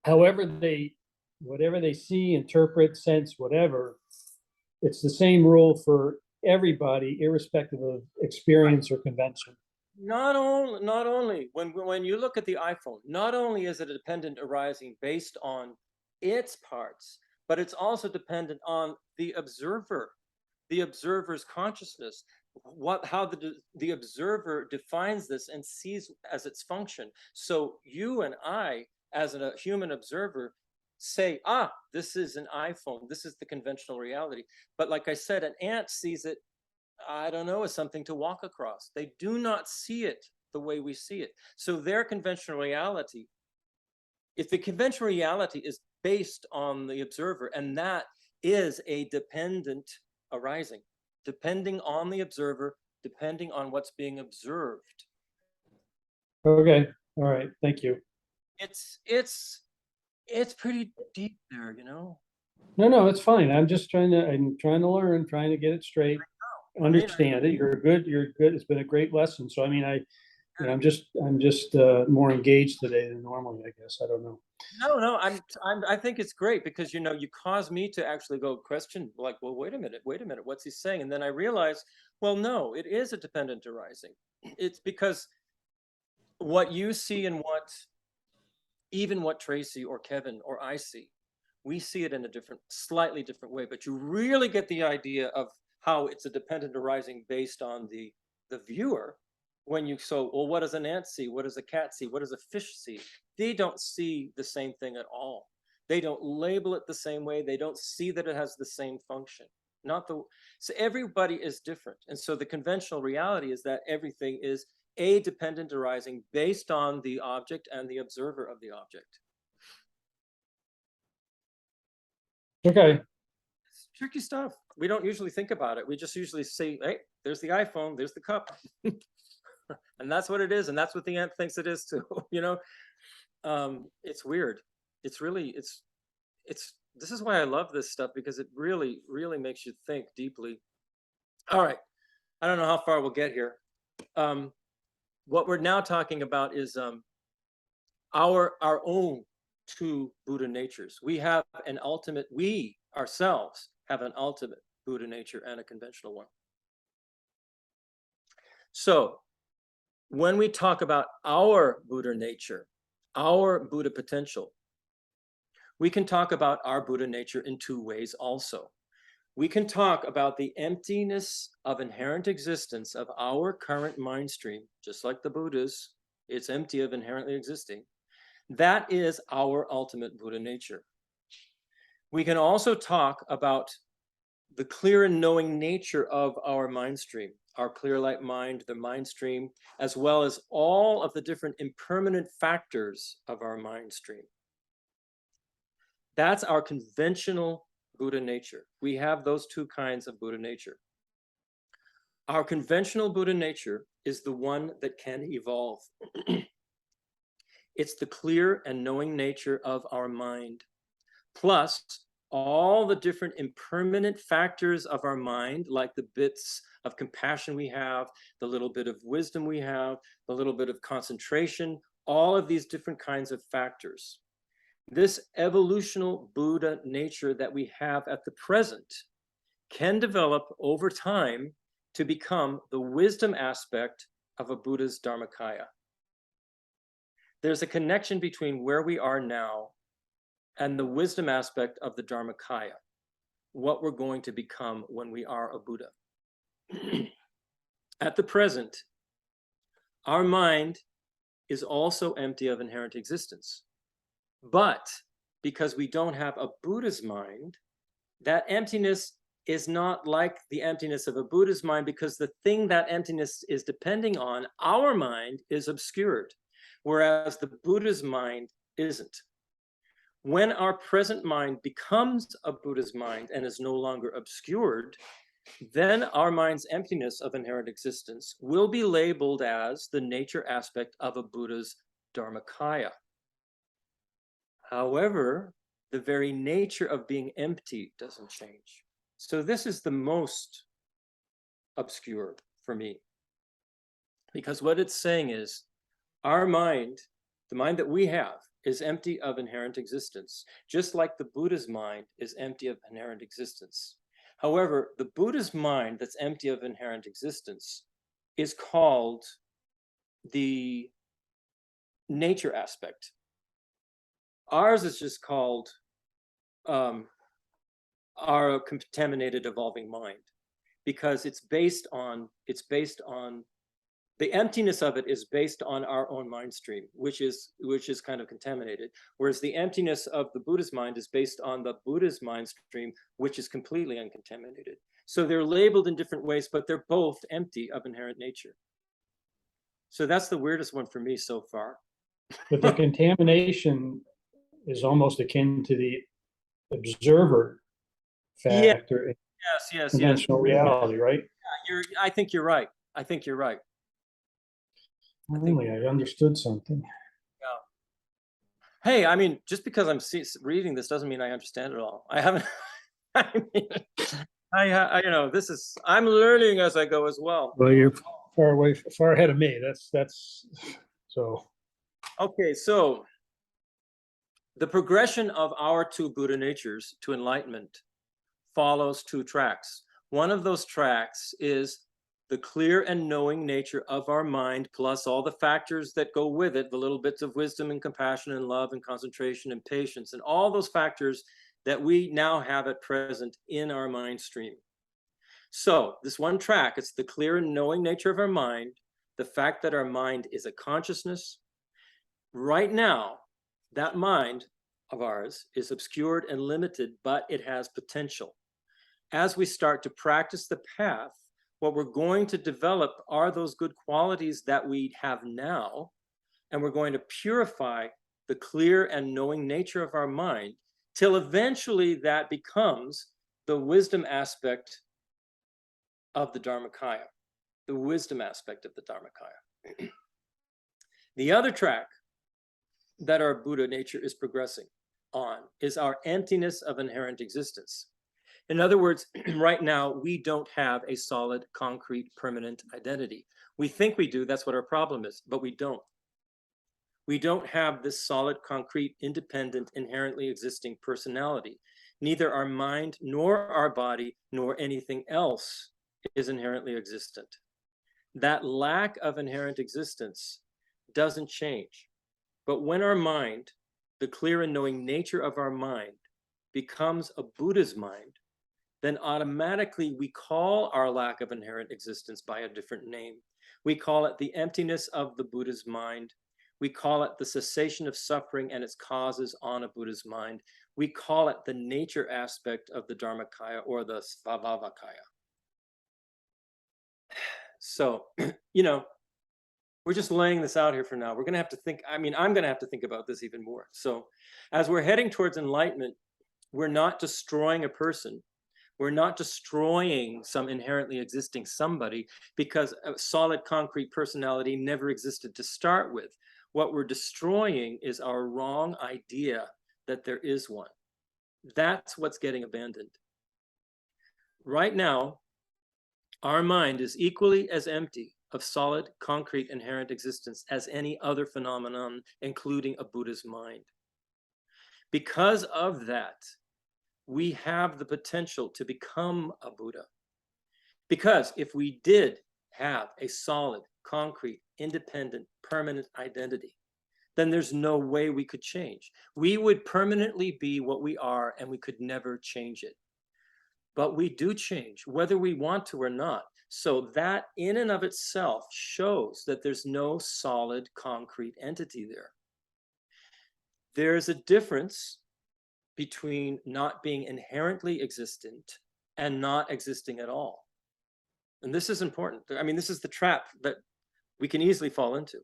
whatever they see, interpret, sense, whatever, it's the same rule for everybody, irrespective of experience or convention. Not only when you look at the iPhone, not only is it a dependent arising based on its parts, but it's also dependent on the observer, the observer's consciousness, how the observer defines this and sees as its function. So you and I, as a human observer, say, this is an iPhone, this is the conventional reality. But like I said, an ant sees it, I don't know, as something to walk across. They do not see it the way we see it. So their conventional reality, if the conventional reality is based on the observer, and that is a dependent arising, depending on the observer, depending on what's being observed. Okay, all right, thank you. It's pretty deep there, you know. No, it's fine. I'm trying to learn, trying to get it straight, understand it. You're good. It's been a great lesson. So, I mean, I'm just more engaged today than normally, I guess. I don't know. No, I think it's great because, you know, you cause me to actually go question, like, well, wait a minute, what's he saying? And then I realize, well, no, it is a dependent arising. It's because what you see and even what Tracy or Kevin or I see, we see it in a slightly different way, but you really get the idea of how it's a dependent arising based on the viewer. When well, what does an ant see? What does a cat see? What does a fish see? They don't see the same thing at all. They don't label it the same way. They don't see that it has the same function. So everybody is different. And so the conventional reality is that everything is a dependent arising based on the object and the observer of the object. Okay. It's tricky stuff. We don't usually think about it. We just usually say, hey, there's the iPhone, there's the cup. And that's what it is. And that's what the ant thinks it is too, you know? It's weird. It's really, this is why I love this stuff, because it really, really makes you think deeply. All right. I don't know how far we'll get here. What we're now talking about is our own two Buddha natures. We ourselves have an ultimate Buddha nature and a conventional one. So when we talk about our Buddha nature, our Buddha potential, we can talk about our Buddha nature in two ways also. We can talk about the emptiness of inherent existence of our current mind stream, just like the Buddhas, it's empty of inherently existing. That is our ultimate Buddha nature. We can also talk about the clear and knowing nature of our mind stream, our clear light mind, the mind stream, as well as all of the different impermanent factors of our mind stream. That's our conventional Buddha nature. We have those two kinds of Buddha nature. Our conventional Buddha nature is the one that can evolve. It's the clear and knowing nature of our mind, plus all the different impermanent factors of our mind, like the bits of compassion we have, the little bit of wisdom we have, the little bit of concentration, all of these different kinds of factors. This evolutional Buddha nature that we have at the present can develop over time to become the wisdom aspect of a Buddha's Dharmakaya. There's a connection between where we are now and the wisdom aspect of the Dharmakaya, what we're going to become when we are a Buddha. At the present, our mind is also empty of inherent existence. But because we don't have a Buddha's mind, that emptiness is not like the emptiness of a Buddha's mind, because the thing that emptiness is depending on, our mind, is obscured, whereas the Buddha's mind isn't. When our present mind becomes a Buddha's mind and is no longer obscured, then our mind's emptiness of inherent existence will be labeled as the nature aspect of a Buddha's Dharmakaya. However, the very nature of being empty doesn't change. So this is the most obscure for me. Because what it's saying is, our mind, the mind that we have, is empty of inherent existence, just like the Buddha's mind is empty of inherent existence. However, the Buddha's mind that's empty of inherent existence is called the nature aspect. Ours is just called our contaminated evolving mind, because it's based on the emptiness of it is based on our own mind stream, which is kind of contaminated, whereas the emptiness of the Buddha's mind is based on the Buddha's mind stream, which is completely uncontaminated. So they're labeled in different ways, but they're both empty of inherent nature. So that's the weirdest one for me so far. But the contamination is almost akin to the observer factor in Yes. conventional reality, right? I think you're right. Only I understood something. Hey, I mean, just because I'm reading this doesn't mean I understand it all. I haven't. I mean, I'm learning as I go as well. Well, you're far ahead of me. That's so. Okay, so the progression of our two Buddha natures to enlightenment follows two tracks. One of those tracks is the clear and knowing nature of our mind, plus all the factors that go with it, the little bits of wisdom and compassion and love and concentration and patience, and all those factors that we now have at present in our mind stream. So this one track, it's the clear and knowing nature of our mind, the fact that our mind is a consciousness. Right now, that mind of ours is obscured and limited, but it has potential. As we start to practice the path, what we're going to develop are those good qualities that we have now, and we're going to purify the clear and knowing nature of our mind till eventually that becomes the wisdom aspect of the Dharmakaya, the wisdom aspect of the Dharmakaya. The other track that our Buddha nature is progressing on is our emptiness of inherent existence. In other words, right now, we don't have a solid, concrete, permanent identity. We think we do, that's what our problem is, but we don't. We don't have this solid, concrete, independent, inherently existing personality. Neither our mind, nor our body, nor anything else is inherently existent. That lack of inherent existence doesn't change. But when our mind, the clear and knowing nature of our mind, becomes a Buddha's mind, then automatically we call our lack of inherent existence by a different name. We call it the emptiness of the Buddha's mind. We call it the cessation of suffering and its causes on a Buddha's mind. We call it the nature aspect of the Dharmakaya or the Svabhavakaya. So, we're just laying this out here for now. We're going to have to think, I'm going to have to think about this even more. So as we're heading towards enlightenment, we're not destroying a person. We're not destroying some inherently existing somebody because a solid concrete personality never existed to start with. What we're destroying is our wrong idea that there is one. That's what's getting abandoned. Right now, our mind is equally as empty of solid, concrete, inherent existence as any other phenomenon, including a Buddha's mind. Because of that, we have the potential to become a Buddha. Because if we did have a solid, concrete, independent, permanent identity, then there's no way we could change. We would permanently be what we are and we could never change it. But we do change, whether we want to or not. So that in and of itself shows that there's no solid, concrete entity there. There's a difference between not being inherently existent and not existing at all. And this is important. This is the trap that we can easily fall into.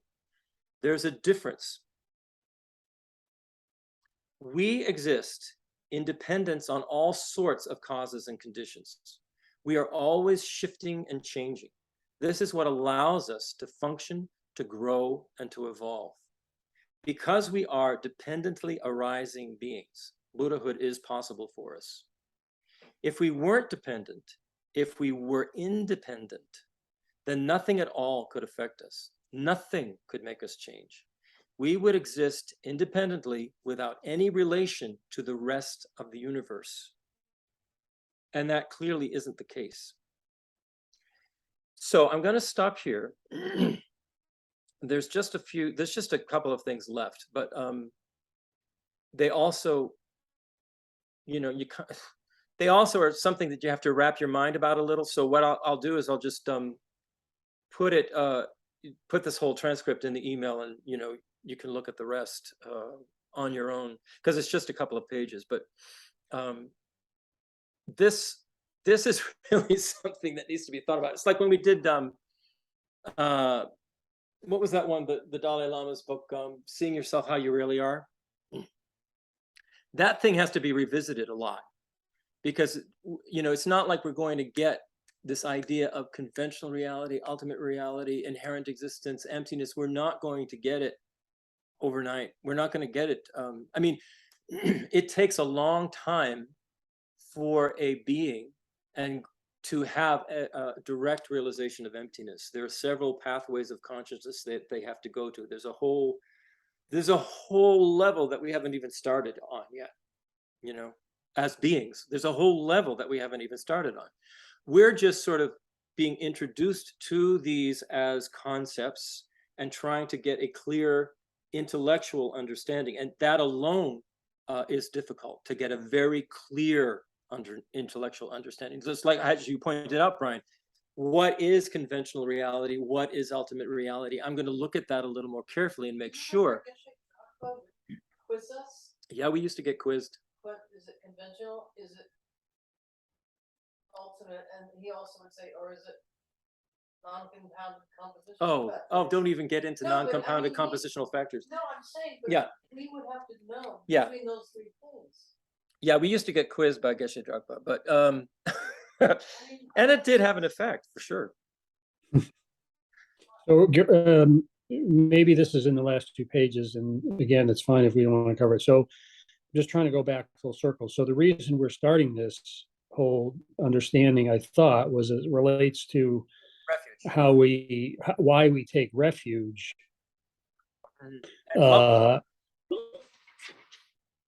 There's a difference. We exist in dependence on all sorts of causes and conditions. We are always shifting and changing. This is what allows us to function, to grow, and to evolve. Because we are dependently arising beings, Buddhahood is possible for us. If we weren't dependent, if we were independent, then nothing at all could affect us. Nothing could make us change. We would exist independently without any relation to the rest of the universe. And that clearly isn't the case. So I'm going to stop here. There's just a couple of things left, but they also, they also are something that you have to wrap your mind about a little. So what I'll do is I'll just put this whole transcript in the email, and you can look at the rest on your own, because it's just a couple of pages. But this is really something that needs to be thought about. It's like when we did what was that one, the Dalai Lama's book, Seeing Yourself How You Really Are? That thing has to be revisited a lot, because it's not like we're going to get this idea of conventional reality, ultimate reality, inherent existence, emptiness. We're not going to get it overnight. We're not going to get it. I mean, it takes a long time for a being and to have a direct realization of emptiness. There are several pathways of consciousness that they have to go to. There's a whole level that we haven't even started on yet, as beings. There's a whole level that we haven't even started on. We're just sort of being introduced to these as concepts and trying to get a clear intellectual understanding. And that alone is difficult, to get a very clear intellectual understanding. Just like, as you pointed out, Brian, what is conventional reality? What is ultimate reality? I'm going to look at that a little more carefully and make sure. Quiz us? Yeah, we used to get quizzed. But is it conventional? Is it ultimate? And he also would say, or is it non-compounded compositional factors? Oh, don't even get into No, but I non-compounded mean, compositional factors. No, I'm saying, but Yeah. we would have to know Yeah. between those three things. Yeah, we used to get quizzed by Geshe Dragpa, but I mean, and it did have an effect for sure. So maybe this is in the last 2 pages, and again, it's fine if we don't want to cover it. So I'm just trying to go back full circle. So the reason we're starting this whole understanding, I thought, was as it relates to Refuge. why we take refuge. And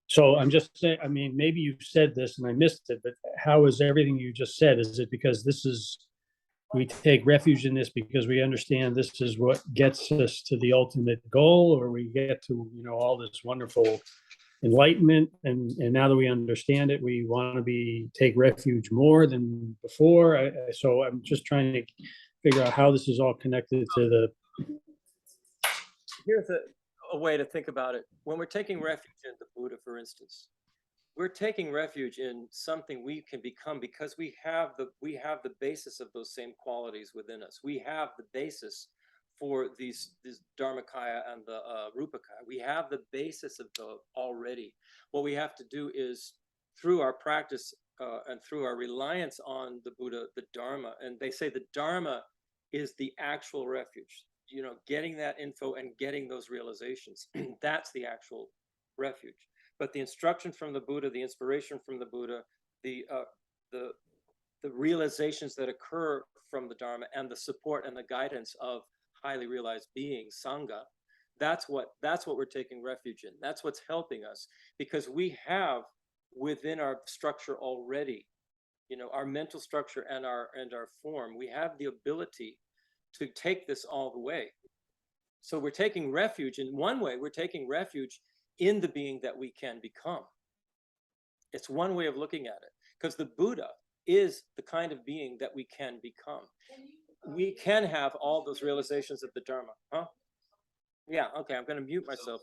So I'm just saying, I mean, maybe you said this and I missed it, but how is everything you just said? Is it because we take refuge in this because we understand this is what gets us to the ultimate goal, or we get to, all this wonderful enlightenment, and now that we understand it, we want to take refuge more than before? So I'm just trying to figure out how this is all connected to the. Here's a way to think about it. When we're taking refuge in the Buddha, for instance, we're taking refuge in something we can become because we have the basis of those same qualities within us. We have the basis for these Dharmakaya and the Rupakaya. We have the basis of those already. What we have to do is, through our practice and through our reliance on the Buddha, the Dharma, and they say the Dharma is the actual refuge. Getting that info and getting those realizations, that's the actual refuge. But the instruction from the Buddha, the inspiration from the Buddha, the realizations that occur from the Dharma, and the support and the guidance of highly realized beings, Sangha, that's what we're taking refuge in. That's what's helping us, because we have within our structure already, our mental structure and our form, we have the ability to take this all the way. So we're taking refuge in one way. We're taking refuge in the being that we can become. It's one way of looking at it, because the Buddha is the kind of being that we can become. We can have all those realizations of the Dharma. Huh? Yeah, okay, I'm going to mute myself.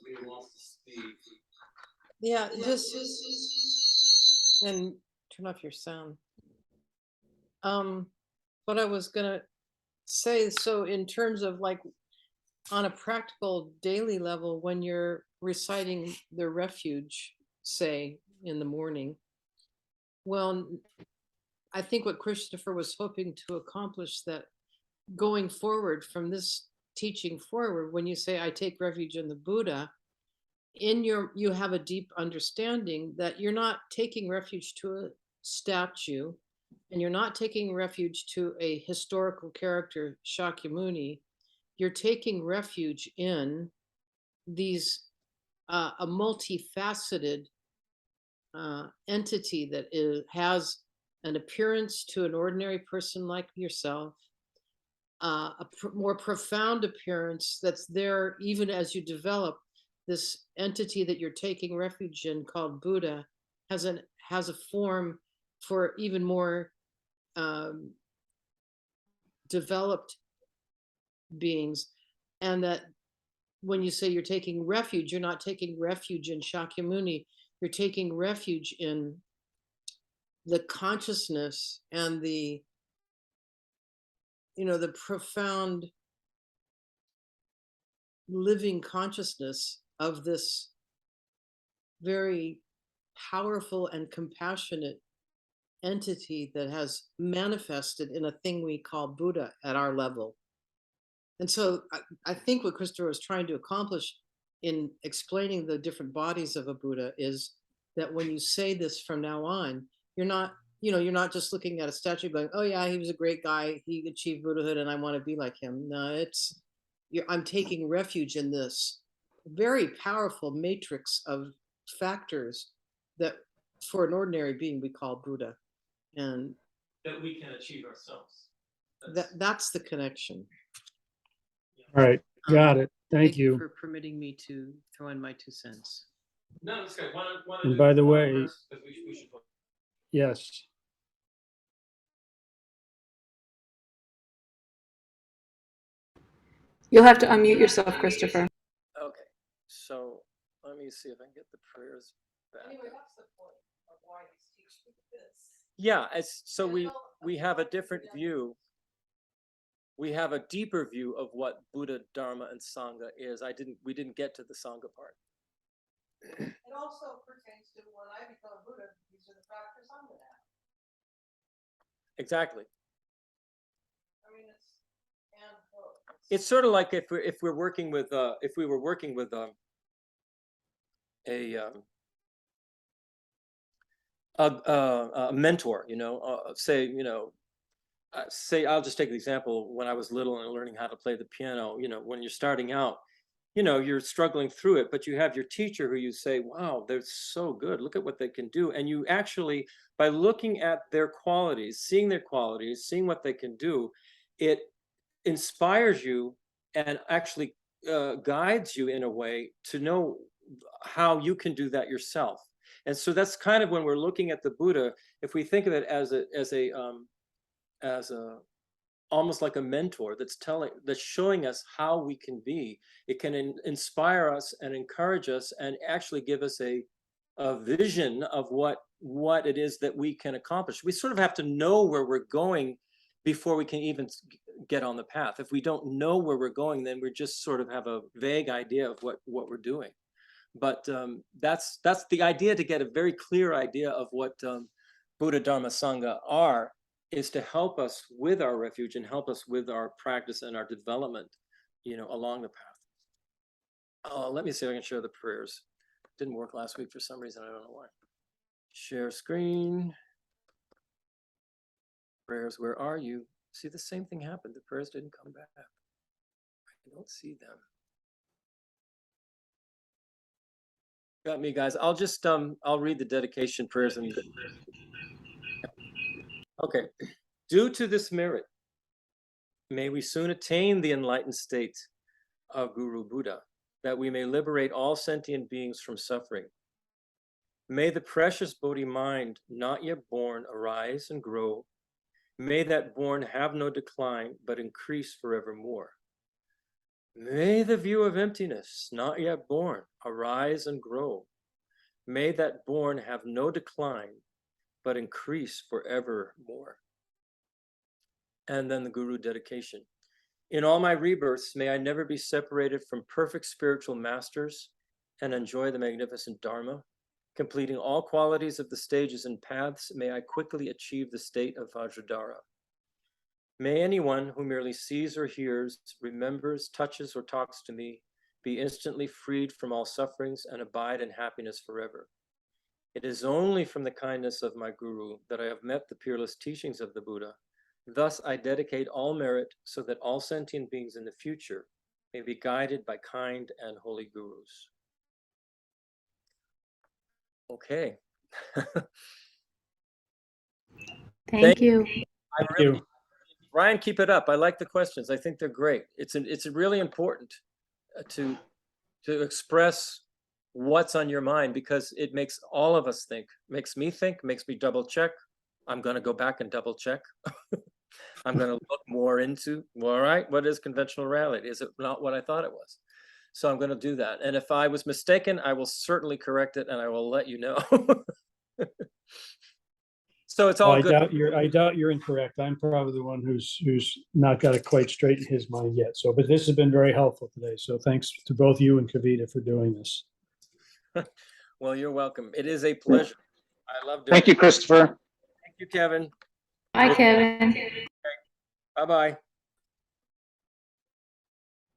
Yeah, just and turn off your sound. What I was gonna say, so in terms of like on a practical daily level, when you're reciting the refuge, say in the morning. Well, I think what Christopher was hoping to accomplish, that going forward from this teaching forward, when you say I take refuge in the Buddha, you have a deep understanding that you're not taking refuge to a statue, and you're not taking refuge to a historical character, Shakyamuni. You're taking refuge in these a multifaceted entity that has an appearance to an ordinary person like yourself, more profound appearance that's there even as you develop. This entity that you're taking refuge in, called Buddha, has a form for even more developed beings. And that when you say you're taking refuge, you're not taking refuge in Shakyamuni, you're taking refuge in the consciousness and the profound living consciousness of this very powerful and compassionate entity that has manifested in a thing we call Buddha at our level. And so I think what Christopher was trying to accomplish in explaining the different bodies of a Buddha is that when you say this from now on, you're not just looking at a statue going, oh yeah, he was a great guy, he achieved Buddhahood and I want to be like him. No, I'm taking refuge in this very powerful matrix of factors that for an ordinary being we call Buddha, and that we can achieve ourselves. That's the connection. All right, got it. Thank you. For permitting me to throw in my 2 cents. No, that's good. And by the way, we should vote. yes. You'll have to unmute yourself, Christopher. Okay, so let me see if I can get the prayers back. Anyway, that's the point of why he's teaching this. Yeah, so we have a different view. We have a deeper view of what Buddha, Dharma, and Sangha is. We didn't get to the Sangha part. It also pertains to when I become a Buddha, these are the factors I'm gonna have. Exactly. I mean, It's sort of like if we were working with a mentor, say I'll just take the example when I was little and learning how to play the piano. When you're starting out, you're struggling through it, but you have your teacher who you say, wow, they're so good, look at what they can do. And you actually, by looking at their qualities, seeing what they can do, it inspires you and actually guides you in a way to know how you can do that yourself. And so that's kind of when we're looking at the Buddha, if we think of it as almost like a mentor that's showing us how we can be. It can inspire us and encourage us and actually give us a vision of what it is that we can accomplish. We sort of have to know where we're going before we can even get on the path. If we don't know where we're going, then we just sort of have a vague idea of what we're doing. But that's the idea, to get a very clear idea of what Buddha, Dharma, Sangha are, is to help us with our refuge and help us with our practice and our development, along the path. Let me see if I can share the prayers. Didn't work last week for some reason. I don't know why. Share screen. Prayers, where are you? See, the same thing happened. The prayers didn't come back. I don't see them. Got me, guys. I'll just I'll read the dedication prayers and okay. Due to this merit, may we soon attain the enlightened state of Guru Buddha, that we may liberate all sentient beings from suffering. May the precious Bodhi mind not yet born arise and grow. May that born have no decline, but increase forevermore. May the view of emptiness, not yet born, arise and grow. May that born have no decline, but increase forevermore. And then the Guru dedication. In all my rebirths, may I never be separated from perfect spiritual masters and enjoy the magnificent Dharma. Completing all qualities of the stages and paths, may I quickly achieve the state of Vajradhara. May anyone who merely sees or hears, remembers, touches, or talks to me be instantly freed from all sufferings and abide in happiness forever. It is only from the kindness of my Guru that I have met the peerless teachings of the Buddha. Thus, I dedicate all merit so that all sentient beings in the future may be guided by kind and holy Gurus. Okay. Thank you. I really, Ryan, keep it up. I like the questions. I think they're great. It's really important to express what's on your mind, because it makes all of us think, makes me think, makes me double check. I'm going to go back and double check. I'm going to look more into, well, all right, what is conventional reality? Is it not what I thought it was? So I'm going to do that. And if I was mistaken, I will certainly correct it and I will let you know. So it's all good. I doubt you're incorrect. I'm probably the one who's not got it quite straight in his mind yet. So, but this has been very helpful today. So thanks to both you and Kavita for doing this. Well, you're welcome. It is a pleasure. I love doing Thank you, it. Christopher. Thank you, Kevin. Bye, Kevin. Bye-bye.